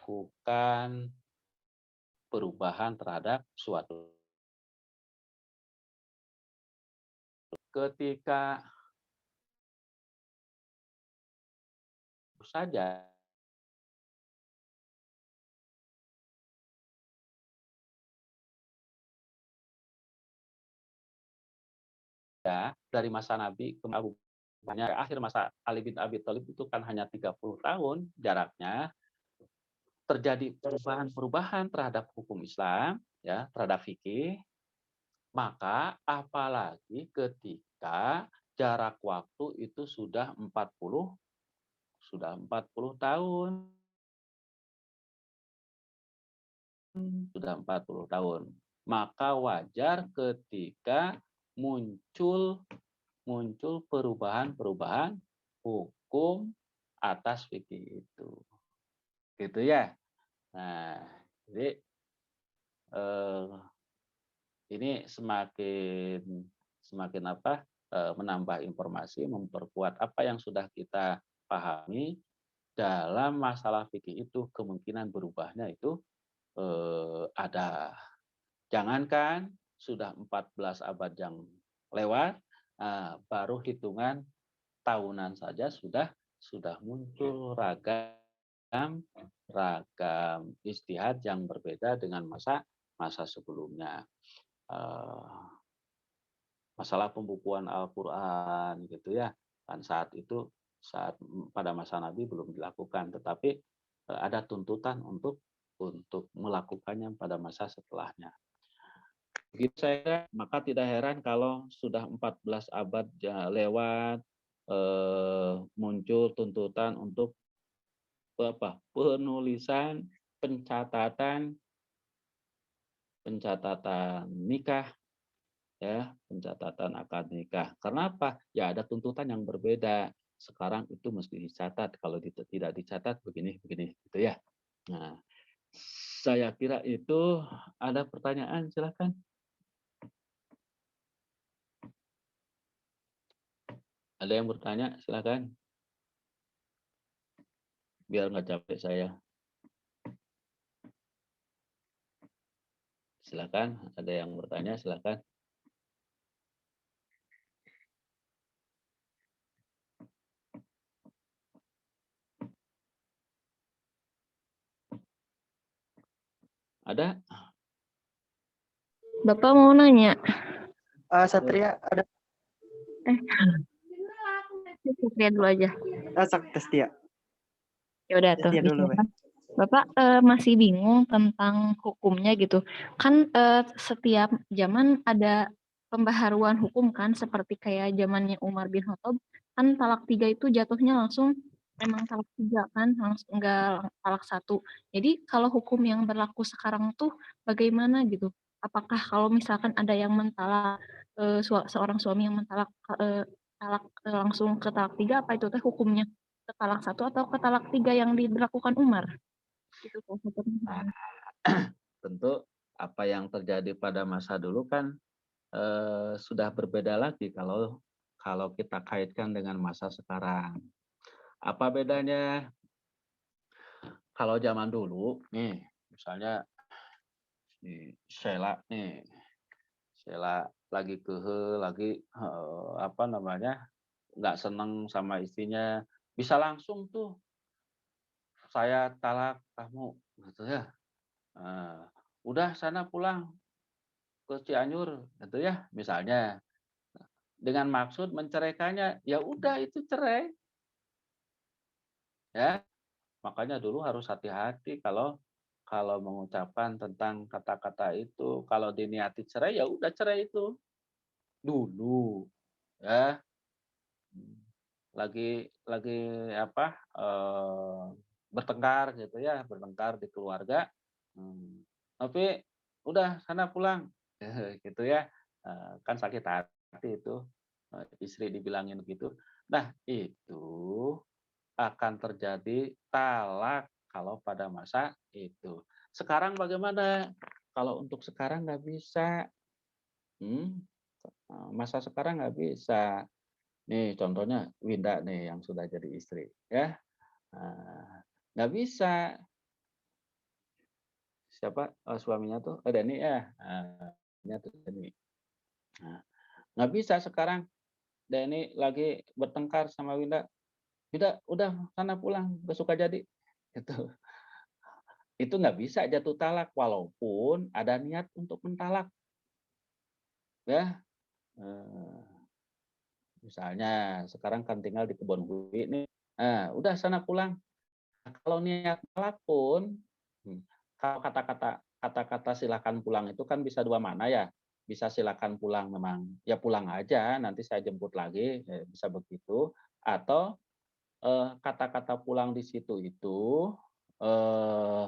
bukan perubahan terhadap suatu. Ketika saja dari masa Nabi ke Abu Bakar, akhir masa Ali bin Abi Thalib itu kan hanya 30 tahun jaraknya, terjadi perubahan-perubahan terhadap hukum Islam, ya, terhadap fikih, maka apalagi ketika jarak waktu itu sudah 40 tahun. Sudah 40 tahun. Maka wajar ketika muncul perubahan-perubahan hukum atas fikih itu. Gitu ya. Nah, jadi ini semakin apa? Menambah informasi, memperkuat apa yang sudah kita pahami dalam masalah fikih itu, kemungkinan berubahnya itu ada. Jangankan sudah 14 abad yang lewat, baru hitungan tahunan saja sudah muncul ragam ijtihad yang berbeda dengan masa sebelumnya. Masalah pembukuan Al-Quran gitu ya, kan saat pada masa Nabi belum dilakukan, tetapi ada tuntutan untuk melakukannya pada masa setelahnya. Begitu saya, maka tidak heran kalau sudah 14 abad lewat, muncul tuntutan untuk penulisan pencatatan nikah, ya, pencatatan akad nikah. Karena apa? Ya ada tuntutan yang berbeda. Sekarang itu mesti dicatat, kalau tidak dicatat begini gitu ya. Nah, saya kira itu. Ada pertanyaan, silakan. Ada yang bertanya, silakan. Biar nggak capek saya. Silakan, ada yang bertanya, silakan. Ada? Bapak mau nanya. Satria ada. Satria dulu aja. Satria. Ya udah tuh. Satria dulu, Weh. Bapak masih bingung tentang hukumnya gitu. Kan setiap zaman ada pembaharuan hukum kan, seperti kayak zamannya Umar bin Khattab, kan talak 3 itu jatuhnya langsung memang talak 3 kan, langsung enggak talak 1. Jadi kalau hukum yang berlaku sekarang tuh bagaimana gitu? Apakah kalau misalkan ada yang mentalak seorang suami yang mentalak langsung ke talak 3, apa itu teh hukumnya? Ke talak 1 atau ke talak 3 yang diberlakukan Umar? Gitu, Nah, tentu apa yang terjadi pada masa dulu kan sudah berbeda lagi kalau kita kaitkan dengan masa sekarang. Apa bedanya? Kalau zaman dulu, nih, misalnya nih, Sheila lagi lagi apa namanya, nggak seneng sama istrinya, bisa langsung tuh saya talak kamu, gitu ya. Udah sana pulang ke Cianjur, gitu ya, misalnya. Dengan maksud menceraikannya, ya udah itu cerai, ya. Makanya dulu harus hati-hati kalau mengucapkan tentang kata-kata itu. Kalau diniati cerai, ya udah cerai itu dulu, ya. Lagi apa? Bertengkar gitu ya, bertengkar di keluarga. Tapi udah sana pulang, gitu ya. Kan sakit hati itu istri dibilangin gitu. Nah itu akan terjadi talak kalau pada masa itu. Sekarang bagaimana? Kalau untuk sekarang nggak bisa. Masa sekarang nggak bisa. Nih contohnya Winda nih yang sudah jadi istri, ya. Nggak bisa. Siapa suaminya tuh? Denny ya. Ini tuh Denny. Nggak bisa sekarang. Denny lagi bertengkar sama Winda. Winda, udah sana pulang, besok aja jadi. Gitu. Itu nggak bisa jatuh talak walaupun ada niat untuk mentalak, ya. Misalnya sekarang kan tinggal di Kebonbui nih, udah sana pulang. Nah, kalau niat talak pun, kalau kata-kata silakan pulang itu kan bisa dua makna ya, bisa silakan pulang memang ya pulang aja nanti saya jemput lagi, bisa begitu, atau kata-kata pulang di situ itu eh,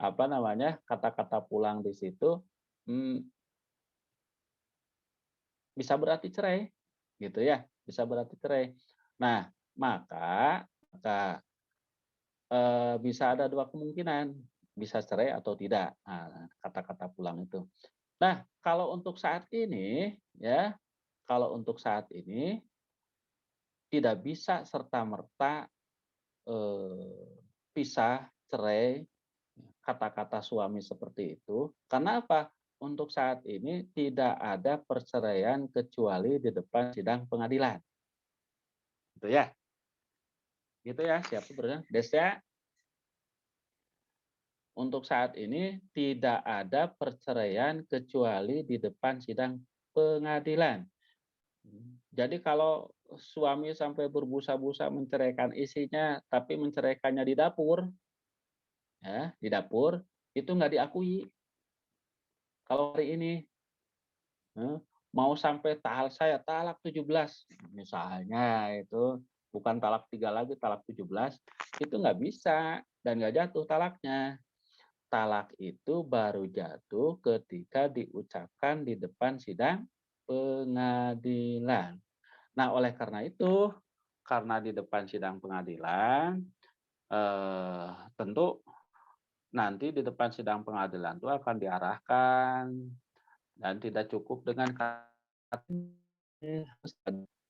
apa namanya, kata-kata pulang di situ, mmm, bisa berarti cerai, gitu ya, bisa berarti cerai. Nah, maka, bisa ada 2 kemungkinan, bisa cerai atau tidak, kata-kata pulang itu. Nah, kalau untuk saat ini ya, kalau untuk saat ini tidak bisa serta-merta, pisah, cerai, kata-kata suami seperti itu. Karena apa? Untuk saat ini tidak ada perceraian kecuali di depan sidang pengadilan. Gitu ya. Gitu ya, siapa Bro? Desya, untuk saat ini tidak ada perceraian kecuali di depan sidang pengadilan. Jadi kalau suami sampai berbusa-busa menceraikan istrinya, tapi menceraikannya di dapur, ya, di dapur, itu nggak diakui. Kalau hari ini, mau sampai saya talak 17, misalnya itu bukan talak 3 lagi, talak 17, itu nggak bisa dan nggak jatuh talaknya. Talak itu baru jatuh ketika diucapkan di depan sidang pengadilan. Nah, oleh karena itu, karena di depan sidang pengadilan, tentu nanti di depan sidang pengadilan itu akan diarahkan dan tidak cukup dengan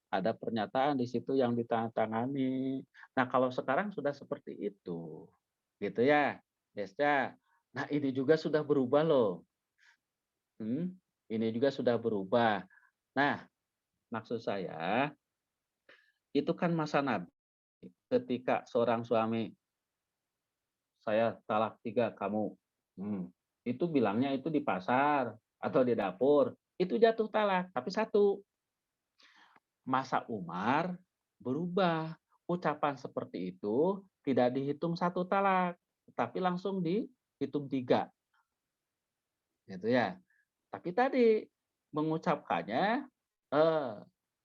ada pernyataan di situ yang ditandatangani. Nah, kalau sekarang sudah seperti itu, gitu ya, Desya. Nah, ini juga sudah berubah loh. Ini juga sudah berubah. Nah, maksud saya, itu kan masa Nabi. Ketika seorang suami, saya talak 3 kamu. itu bilangnya itu di pasar atau di dapur, itu jatuh talak. Tapi satu, masa Umar berubah. Ucapan seperti itu tidak dihitung satu talak, tapi langsung dihitung 3. Gitu ya. Tapi tadi mengucapkannya eh,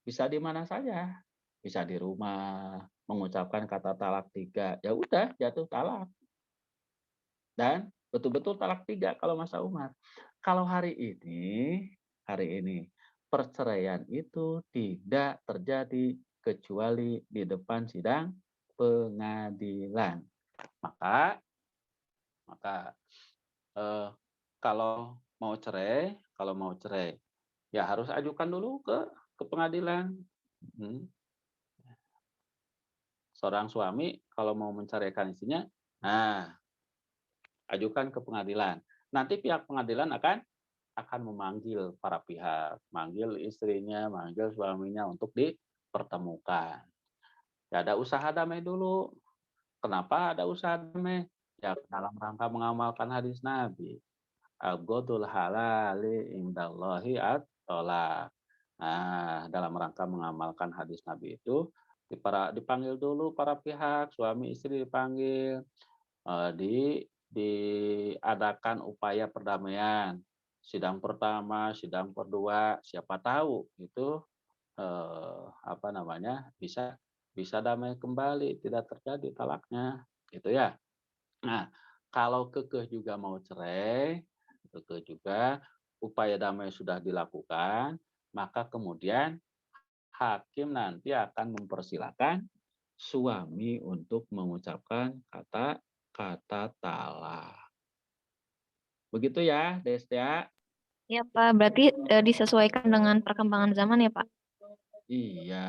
bisa di mana saja. Bisa di rumah, mengucapkan kata talak 3. Ya udah jatuh talak. Dan betul-betul talak 3 kalau masa Umar. Kalau hari ini perceraian itu tidak terjadi kecuali di depan sidang pengadilan. Maka eh, kalau mau cerai ya harus ajukan dulu ke pengadilan. Hmm. Seorang suami kalau mau menceraikan istrinya, nah ajukan ke pengadilan. Nanti pihak pengadilan akan memanggil para pihak, manggil istrinya, manggil suaminya untuk dipertemukan. Ya ada usaha damai dulu. Kenapa ada usaha damai? Ya dalam rangka mengamalkan hadis Nabi. Al-Ghadul halali indallahi at-tolak. Nah, dalam rangka mengamalkan hadis Nabi itu, dipanggil dulu para pihak, suami istri dipanggil, diadakan upaya perdamaian. Sidang pertama, sidang kedua, siapa tahu itu bisa bisa damai kembali, tidak terjadi talaknya, gitu ya. Nah, kalau kekeh juga mau cerai, kekeh juga upaya damai sudah dilakukan, maka kemudian hakim nanti akan mempersilahkan suami untuk mengucapkan kata talak. Begitu ya, Destia? Ya Pak, berarti disesuaikan dengan perkembangan zaman ya Pak? Iya,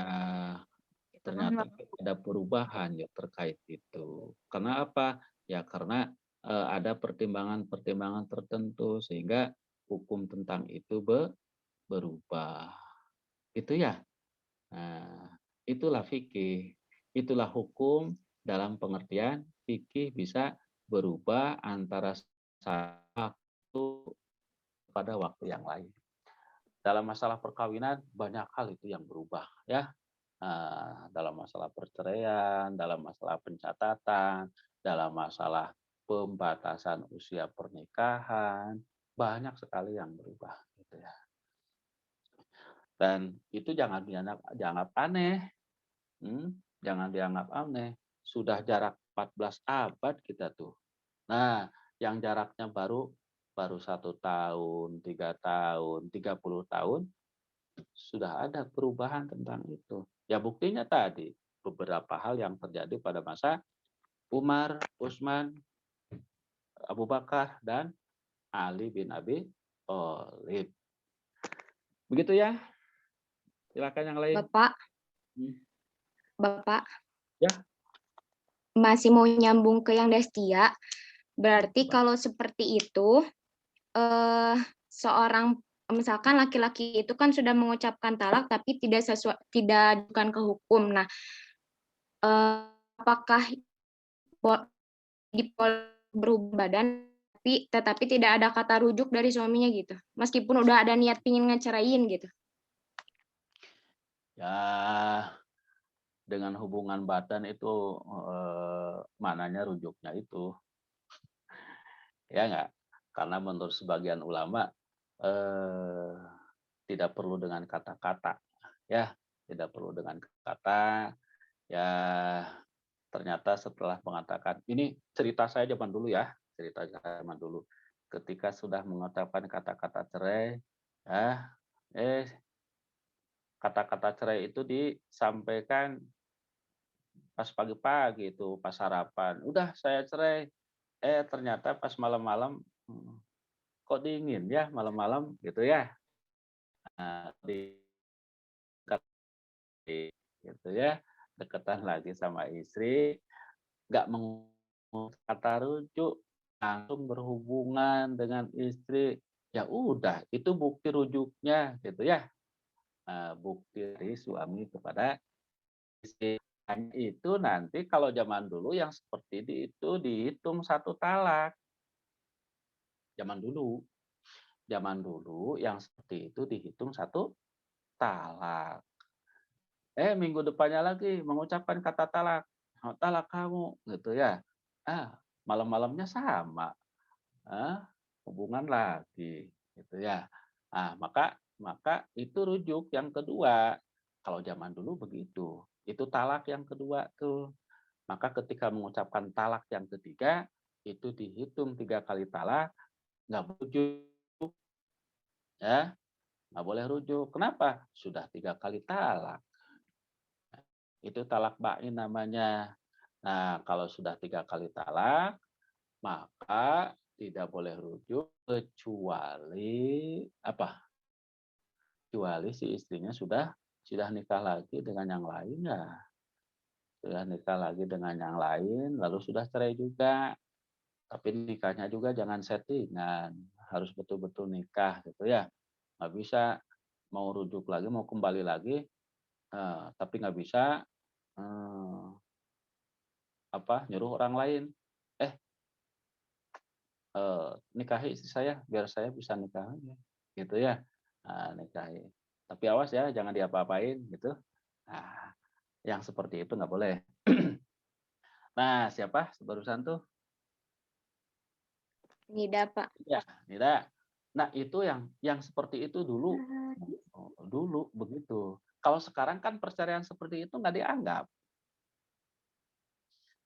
Paham, ternyata Pak. ada perubahan ya terkait itu. Karena apa? Ya karena ada pertimbangan-pertimbangan tertentu sehingga hukum tentang itu berubah. Itu ya. Nah, itulah fikih. Itulah hukum dalam pengertian fikih bisa berubah antara satu pada waktu yang lain. Dalam masalah perkawinan banyak hal itu yang berubah ya. Dalam masalah perceraian, dalam masalah pencatatan, dalam masalah pembatasan usia pernikahan, banyak sekali yang berubah gitu ya. Dan itu jangan aneh. Jangan dianggap aneh. Sudah jarak 14 abad kita tuh. Nah, yang jaraknya baru 1 tahun, 3 tahun, 30 tahun, sudah ada perubahan tentang itu. Ya buktinya tadi, beberapa hal yang terjadi pada masa Umar, Utsman, Abu Bakar, dan Ali bin Abi Thalib. Begitu ya. Silakan yang lain. Bapak, Ya. masih mau nyambung ke yang Destia. Berarti kalau seperti itu, seorang misalkan laki-laki itu kan sudah mengucapkan talak tapi tidak bukan ke hukum. Nah, apakah berubah badan tetapi tidak ada kata rujuk dari suaminya gitu, meskipun udah ada niat pingin ngeceraiin gitu? Ya, dengan hubungan badan itu mananya rujuknya itu. Ya enggak? Karena menurut sebagian ulama tidak perlu dengan kata-kata. Ya, tidak perlu dengan kata. Ya, ternyata setelah mengatakan, ini cerita saya zaman dulu ya, cerita saya zaman dulu. Ketika sudah mengatakan kata-kata cerai, ya, kata-kata cerai itu disampaikan pas pagi-pagi itu, pas sarapan. Udah saya cerai. Ternyata pas malam-malam, kok dingin ya malam-malam gitu ya. Nah, gitu ya, deketan lagi sama istri, nggak kata rujuk, langsung berhubungan dengan istri, ya udah itu bukti rujuknya gitu ya. Bukti dari suami kepada istri. Itu nanti kalau zaman dulu yang seperti itu dihitung 1 talak. Zaman dulu. Zaman dulu yang seperti itu dihitung satu talak. Minggu depannya lagi mengucapkan kata talak. "Oh, talak kamu," gitu ya. Malam-malamnya sama. Hubungan lagi, gitu ya. Maka itu rujuk yang kedua. Kalau zaman dulu begitu. Itu talak yang kedua tuh. Maka ketika mengucapkan talak yang ketiga, itu dihitung 3 kali talak, nggak rujuk, ya, nggak boleh rujuk. Kenapa? Sudah 3 kali talak. Itu talak bain namanya. Nah, kalau sudah 3 kali talak, maka tidak boleh rujuk kecuali apa? Kecuali si istrinya sudah nikah lagi dengan yang lain ya. Sudah nikah lagi dengan yang lain, lalu sudah cerai juga. Tapi nikahnya juga jangan settingan, harus betul-betul nikah gitu ya. Nggak bisa mau rujuk lagi, mau kembali lagi, tapi nggak bisa nyuruh orang lain. Nikahi istri saya biar saya bisa nikah lagi, gitu ya. Nikahi. Tapi awas ya, jangan diapa-apain gitu. Nah, yang seperti itu nggak boleh. Nah, siapa barusan tuh? Nida, Pak. Ya, Nida. Nah, itu yang seperti itu dulu begitu. Kalau sekarang kan perceraian seperti itu nggak dianggap.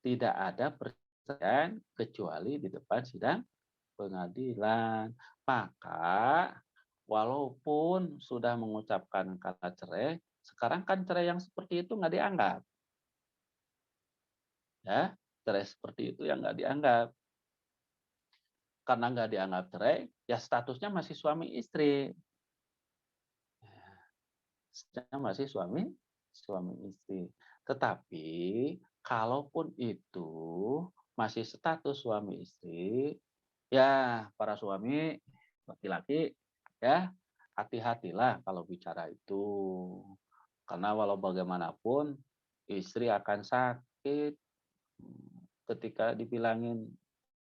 Tidak ada perceraian kecuali di depan sidang pengadilan. Maka walaupun sudah mengucapkan kata cerai, sekarang kan cerai yang seperti itu nggak dianggap. Ya, cerai seperti itu yang nggak dianggap. Karena nggak dianggap cerai, ya statusnya masih suami istri. Statusnya masih suami istri. Tetapi kalaupun itu masih status suami istri, ya para suami laki-laki ya hati-hatilah kalau bicara itu. Karena walau bagaimanapun istri akan sakit ketika dibilangin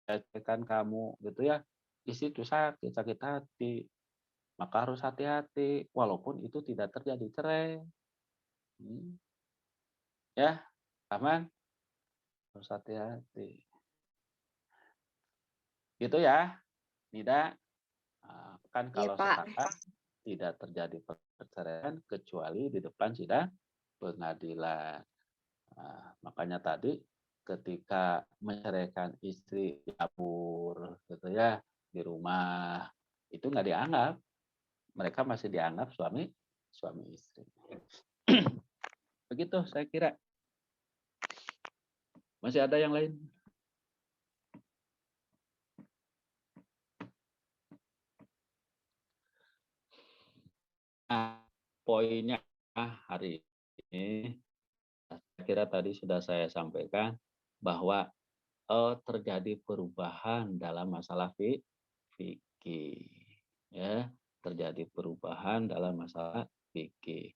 lecehkan kamu gitu ya. Istri itu sakit hati. Maka harus hati-hati walaupun itu tidak terjadi cerai. Ya, aman. Harus hati-hati. Gitu ya, Nida. Kan Iya, kalau Pak. sekarang tidak terjadi perceraian kecuali di depan sidang pengadilan. Makanya tadi ketika menceraikan istri di dapur gitu ya, di rumah, itu nggak dianggap. Mereka masih dianggap suami istri. Begitu saya kira. Masih ada yang lain? Poinnya hari ini saya kira tadi sudah saya sampaikan bahwa terjadi perubahan dalam masalah fikih, ya, terjadi perubahan dalam masalah fikih.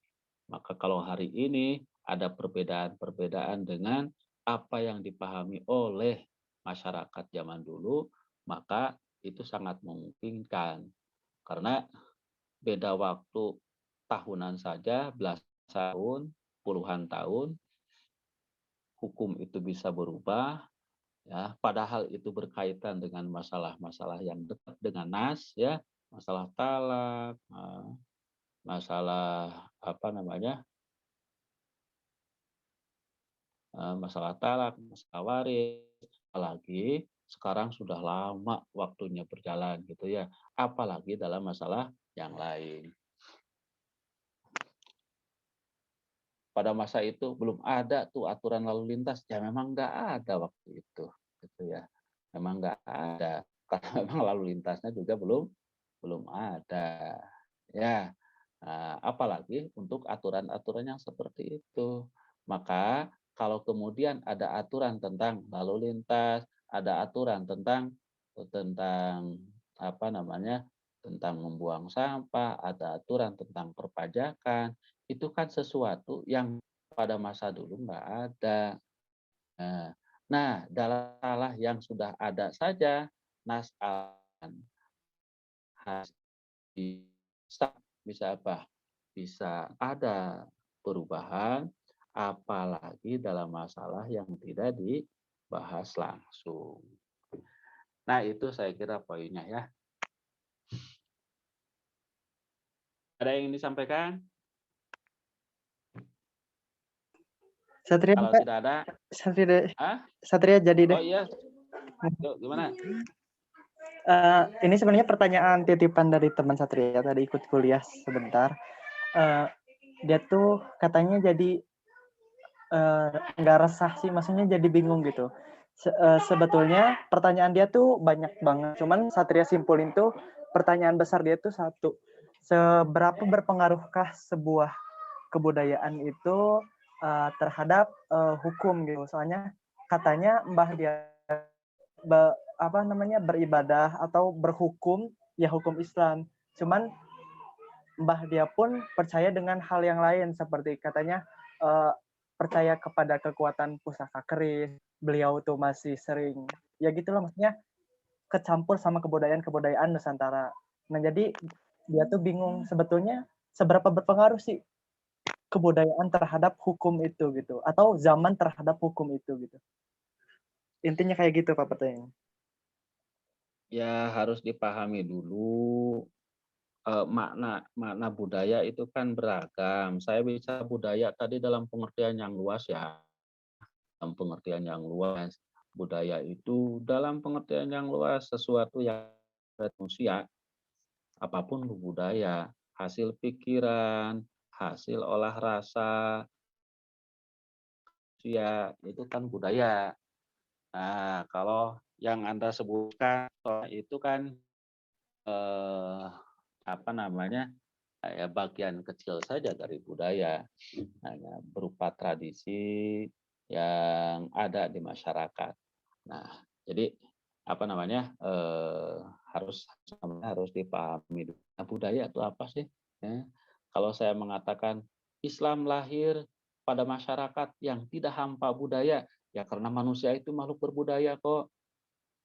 Maka kalau hari ini ada perbedaan-perbedaan dengan apa yang dipahami oleh masyarakat zaman dulu, maka itu sangat memungkinkan karena beda waktu tahunan saja, belasan tahun, puluhan tahun, hukum itu bisa berubah, ya. Padahal itu berkaitan dengan masalah-masalah yang dekat dengan nas, ya, masalah talak, masalah apa namanya, masalah talak, masalah waris, apalagi sekarang sudah lama waktunya berjalan gitu ya, apalagi dalam masalah yang lain. Pada masa itu belum ada tuh aturan lalu lintas, ya memang nggak ada waktu itu, gitu ya. Memang nggak ada, karena memang lalu lintasnya juga belum ada, ya. Apalagi untuk aturan-aturan yang seperti itu. Maka kalau kemudian ada aturan tentang lalu lintas, ada aturan tentang tentang apa namanya, tentang membuang sampah, ada aturan tentang perpajakan, itu kan sesuatu yang pada masa dulu nggak ada. Nah, dalam masalah yang sudah ada saja, nas bisa apa? Bisa ada perubahan, apalagi dalam masalah yang tidak dibahas langsung. Nah, itu saya kira poinnya ya. Ada yang disampaikan? Satria, Kalau tidak ada, Satria jadi deh. oh iya, yuk, gimana? Ini sebenarnya pertanyaan titipan dari teman Satria tadi ikut kuliah sebentar. Dia tuh katanya jadi nggak resah sih, maksudnya jadi bingung gitu. Sebetulnya pertanyaan dia tuh banyak banget, cuman Satria simpulin tuh pertanyaan besar dia tuh satu. Seberapa berpengaruhkah sebuah kebudayaan itu terhadap hukum gitu? Soalnya katanya Mbah dia beribadah atau berhukum ya hukum Islam. Cuman Mbah dia pun percaya dengan hal yang lain seperti katanya percaya kepada kekuatan pusaka keris. Beliau tuh masih sering ya gitulah, maksudnya kecampur sama kebudayaan Nusantara. Nah, jadi dia tuh bingung sebetulnya seberapa berpengaruh sih kebudayaan terhadap hukum itu gitu, atau zaman terhadap hukum itu gitu. Intinya kayak gitu Pak pertanyaannya. Ya harus dipahami dulu makna budaya itu kan beragam. Saya bisa budaya tadi dalam pengertian yang luas ya. Dalam pengertian yang luas, budaya itu dalam pengertian yang luas sesuatu yang manusia, apapun budaya, hasil pikiran, hasil olah rasa, ya itu kan budaya. Nah, kalau yang Anda sebutkan itu kan apa namanya? Ya bagian kecil saja dari budaya, hanya berupa tradisi yang ada di masyarakat. Nah, jadi apa namanya harus dipahami. Nah, budaya itu apa sih? Ya, kalau saya mengatakan Islam lahir pada masyarakat yang tidak hampa budaya, ya karena manusia itu makhluk berbudaya kok.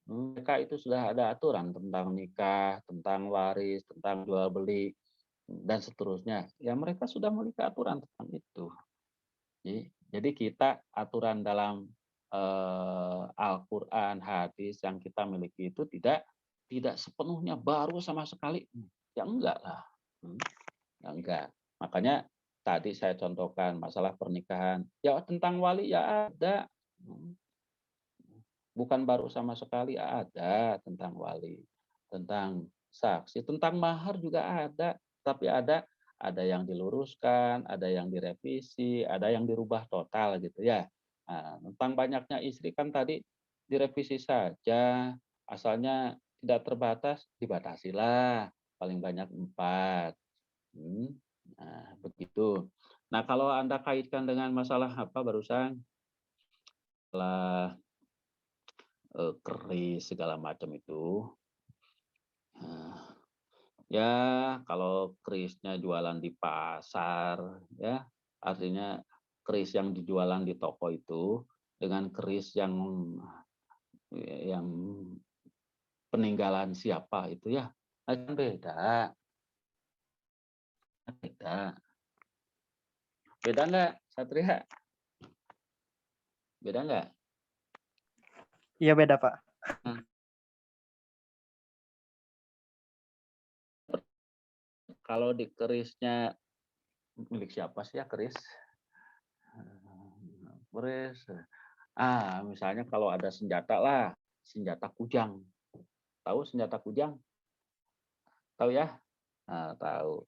Mereka itu sudah ada aturan tentang nikah, tentang waris, tentang jual beli, dan seterusnya. Ya mereka sudah memiliki aturan tentang itu. Jadi kita aturan dalam Al-Quran, hadis yang kita miliki itu tidak sepenuhnya baru sama sekali. Ya enggak lah. Ya enggak. Makanya tadi saya contohkan masalah pernikahan. Ya tentang wali ya ada. Bukan baru sama sekali, ada tentang wali, tentang saksi, tentang mahar juga ada, tapi ada yang diluruskan, ada yang direvisi, ada yang dirubah total gitu ya. Nah, tentang banyaknya istri kan tadi direvisi saja, asalnya tidak terbatas, dibatasilah, paling banyak 4. Nah, begitu. Nah, kalau Anda kaitkan dengan masalah apa barusan, masalah keris segala macam itu. Ya kalau kerisnya jualan di pasar ya, artinya keris yang dijualan di toko itu dengan keris yang peninggalan siapa itu ya, kan beda. Beda nggak, Satria? Beda nggak? Iya beda Pak. Kalau di kerisnya milik siapa sih ya keris? Keris. Misalnya kalau ada senjata lah, senjata kujang. Tahu senjata kujang? Tahu ya? Nah, tahu.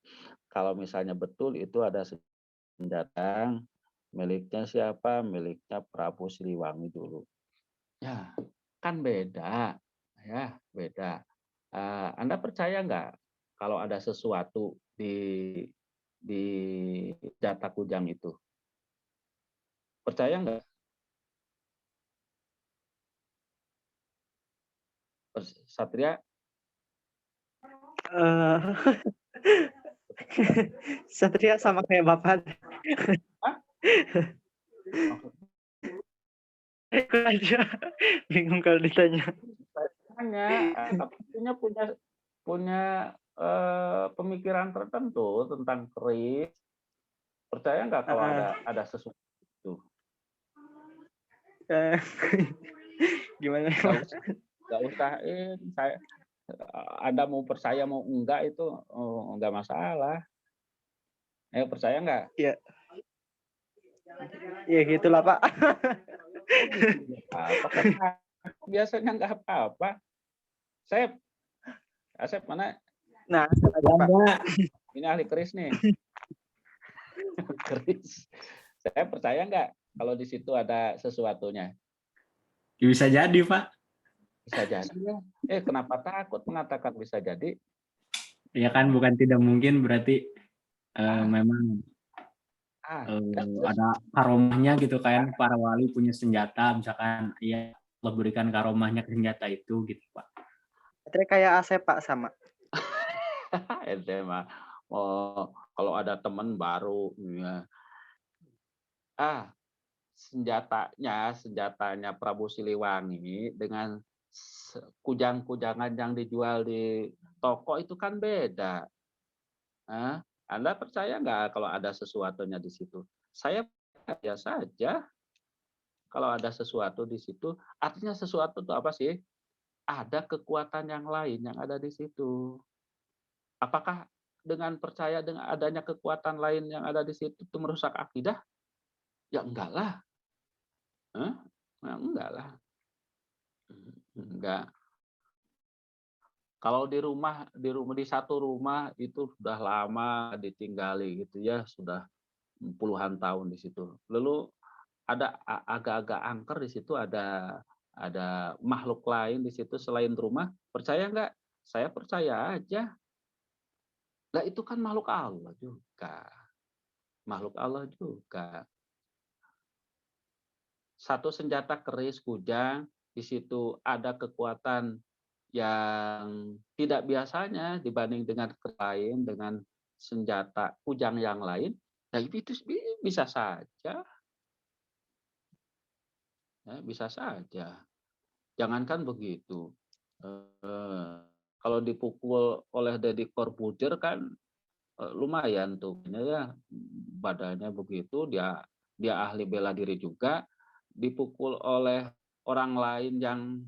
Kalau misalnya betul itu ada senjata miliknya siapa? Miliknya Prabu Siliwangi dulu. Ya, kan beda. Ya, beda. Anda percaya nggak kalau ada sesuatu di senjata kujang itu? Percaya nggak? Satria? Satria sama kayak Bapak. Aku aja bingung kalau ditanya. Tanya, punya punya pemikiran tertentu tentang keris. Percaya nggak kalau ada sesuatu itu? Gimana? Nggak usah saya Anda mau percaya mau enggak itu enggak masalah. Ayo percaya nggak? Iya. Ya gitulah Pak. Apa kan biasanya nggak apa-apa. Asep mana? Nah, Pak. Ini ahli keris nih. Keris. Saya percaya nggak kalau di situ ada sesuatunya? Bisa jadi, Pak. Bisa jadi ya. Kenapa takut mengatakan bisa jadi? Ya kan bukan tidak mungkin berarti memang ada karomahnya gitu kan, para wali punya senjata misalkan ya Allah berikan karomahnya ke senjata itu gitu Pak. Kayak Asep Pak sama. Ente mah kalau ada teman baru ya. Senjatanya Prabu Siliwangi dengan kujang-kujangan yang dijual di toko itu kan beda. Anda percaya nggak kalau ada sesuatunya di situ? Saya biasa saja. Kalau ada sesuatu di situ, artinya sesuatu itu apa sih? Ada kekuatan yang lain yang ada di situ. Apakah dengan percaya dengan adanya kekuatan lain yang ada di situ itu merusak akidah? Ya enggak lah. Ya, enggak lah. Enggak. Kalau di satu rumah itu sudah lama ditinggali gitu ya, sudah puluhan tahun di situ. Lalu ada agak-agak angker di situ, ada makhluk lain di situ selain rumah. Percaya nggak? Saya percaya aja. Nah itu kan makhluk Allah juga. Makhluk Allah juga. Satu senjata keris kujang, di situ ada kekuatan yang tidak biasanya dibanding dengan lain, dengan senjata kujang yang lain, ya itu bisa saja. Ya, bisa saja. Jangankan begitu. Kalau dipukul oleh Deddy Corbuzier kan lumayan tuh ya, badannya begitu, dia ahli bela diri juga, dipukul oleh orang lain yang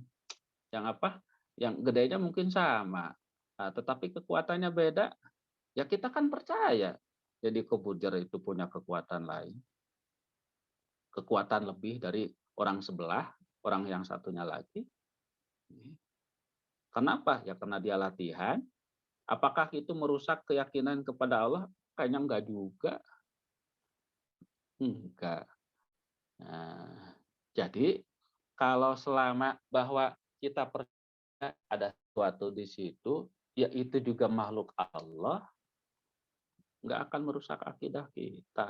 gedenya mungkin sama, tetapi kekuatannya beda, ya kita kan percaya jadi Corbuzier itu punya kekuatan lain, kekuatan lebih dari orang sebelah, orang yang satunya lagi. Kenapa? Ya karena dia latihan. Apakah itu merusak keyakinan kepada Allah? Kayaknya enggak juga. Enggak. Nah, jadi kalau selama bahwa kita percaya ada sesuatu di situ, ya itu juga makhluk Allah, enggak akan merusak akidah kita.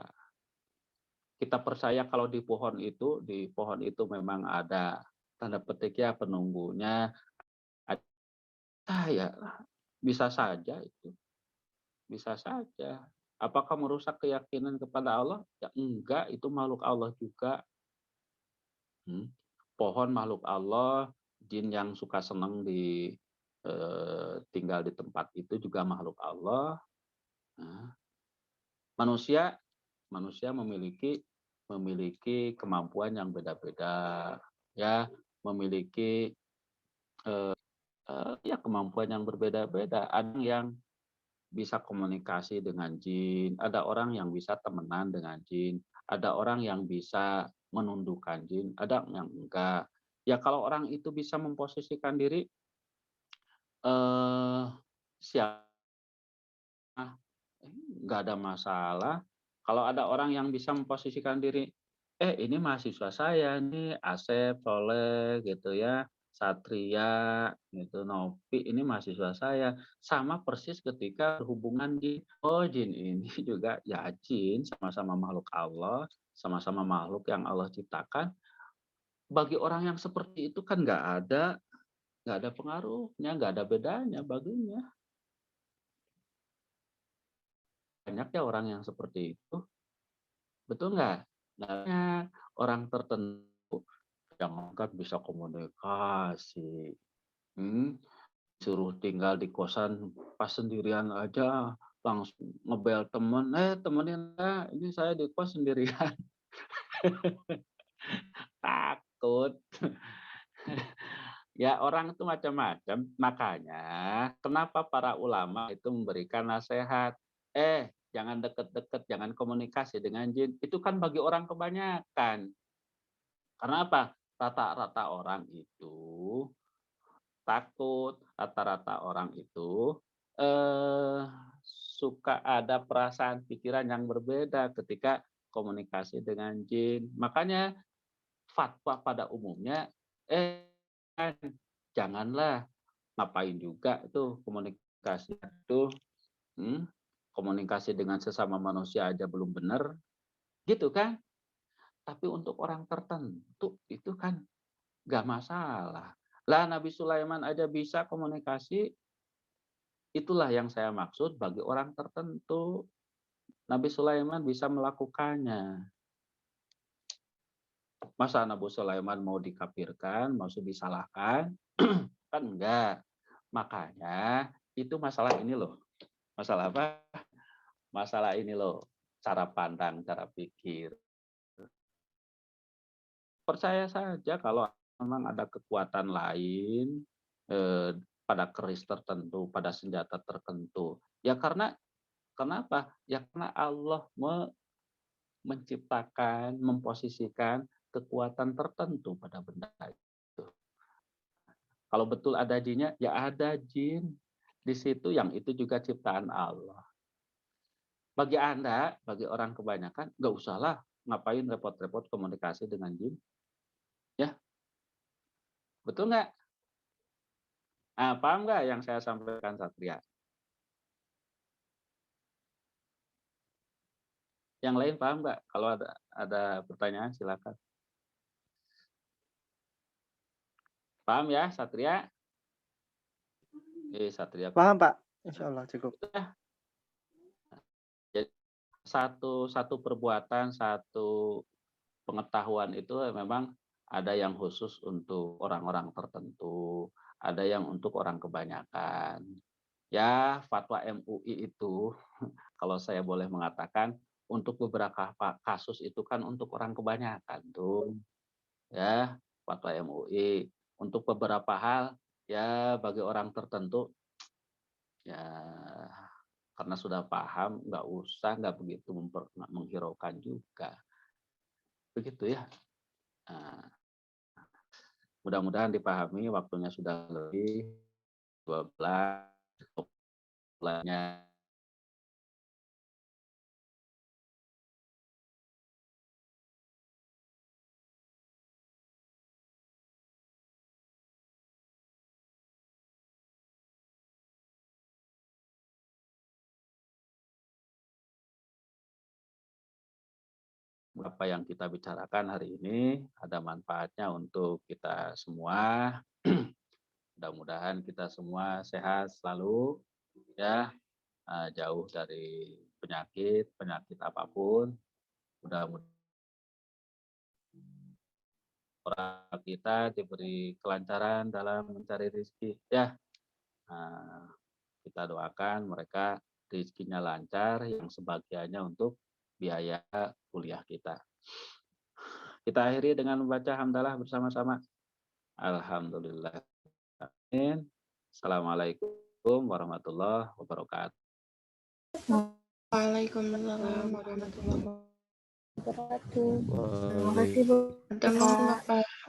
Kita percaya kalau di pohon itu memang ada tanda petik ya penunggunya. Ya bisa saja itu. Bisa saja. Apakah merusak keyakinan kepada Allah? Ya enggak, itu makhluk Allah juga. Pohon makhluk Allah, jin yang suka senang tinggal di tempat itu juga makhluk Allah. Manusia memiliki kemampuan yang beda-beda, ya, memiliki kemampuan yang berbeda-beda. Ada yang bisa komunikasi dengan jin, ada orang yang bisa temenan dengan jin, ada orang yang bisa menundukkan jin, ada yang enggak. Ya kalau orang itu bisa memposisikan diri, enggak ada masalah. Kalau ada orang yang bisa memposisikan diri, ini mahasiswa saya nih, Asep, Soleh gitu ya, Satria, gitu, Nopi, ini mahasiswa saya. Sama persis ketika hubungan jin. Oh, jin ini juga ya jin, sama-sama makhluk Allah, sama-sama makhluk yang Allah ciptakan. Bagi orang yang seperti itu kan nggak ada pengaruhnya, nggak ada bedanya baginya. Banyak ya orang yang seperti itu. Betul nggak? Nah, orang tertentu yang kan bisa komunikasi, suruh tinggal di kosan pas sendirian aja langsung ngebel temen, temenin lah, ini saya di kos sendirian. Takut. Ya orang itu macam-macam, makanya kenapa para ulama itu memberikan nasihat, jangan deket-deket, jangan komunikasi dengan jin, itu kan bagi orang kebanyakan. Karena apa? Rata-rata orang itu takut, rata-rata orang itu suka ada perasaan pikiran yang berbeda ketika komunikasi dengan jin. Makanya fatwa pada umumnya janganlah, ngapain juga itu komunikasi itu, komunikasi dengan sesama manusia aja belum benar, gitu kan. Tapi untuk orang tertentu itu kan nggak masalah. Lah Nabi Sulaiman aja bisa komunikasi, itulah yang saya maksud bagi orang tertentu. Nabi Sulaiman bisa melakukannya. Masa Nabi Sulaiman mau dikafirkan, mau disalahkan? Kan enggak. Makanya itu masalah ini loh. Masalah apa? Masalah ini loh. Cara pandang, cara pikir. Percaya saja kalau memang ada kekuatan lain pada keris tertentu, pada senjata tertentu. Ya karena kenapa? Ya karena Allah menciptakan, memposisikan kekuatan tertentu pada benda itu. Kalau betul ada jinnya, ya ada jin di situ, yang itu juga ciptaan Allah. Bagi Anda, bagi orang kebanyakan, nggak usahlah ngapain repot-repot komunikasi dengan jin. Ya, betul nggak? Nah, paham nggak yang saya sampaikan, Satria? Yang lain paham nggak? Kalau ada pertanyaan, silakan. Paham ya, Satria? Satria. Paham, Pak. Insya Allah cukup. Jadi satu perbuatan, satu pengetahuan itu memang ada yang khusus untuk orang-orang tertentu, ada yang untuk orang kebanyakan. Ya, fatwa MUI itu, kalau saya boleh mengatakan, untuk beberapa kasus itu kan untuk orang kebanyakan tuh. Ya, fatwa MUI. Untuk beberapa hal, ya bagi orang tertentu, ya karena sudah paham, nggak begitu menghiraukan juga. Begitu ya. Nah, mudah-mudahan dipahami, waktunya sudah lebih 12 lainnya. Apa yang kita bicarakan hari ini ada manfaatnya untuk kita semua. Mudah-mudahan kita semua sehat selalu, ya, jauh dari penyakit apapun. Mudah-mudahan orang kita diberi kelancaran dalam mencari rezeki, ya. Kita doakan mereka rezekinya lancar, yang sebagiannya untuk biaya kuliah kita. Kita akhiri dengan membaca hamdalah bersama-sama. Alhamdulillah. Amin. Assalamualaikum warahmatullahi wabarakatuh. Waalaikumsalam warahmatullahi wabarakatuh. Terima kasih, Bu. Bapak.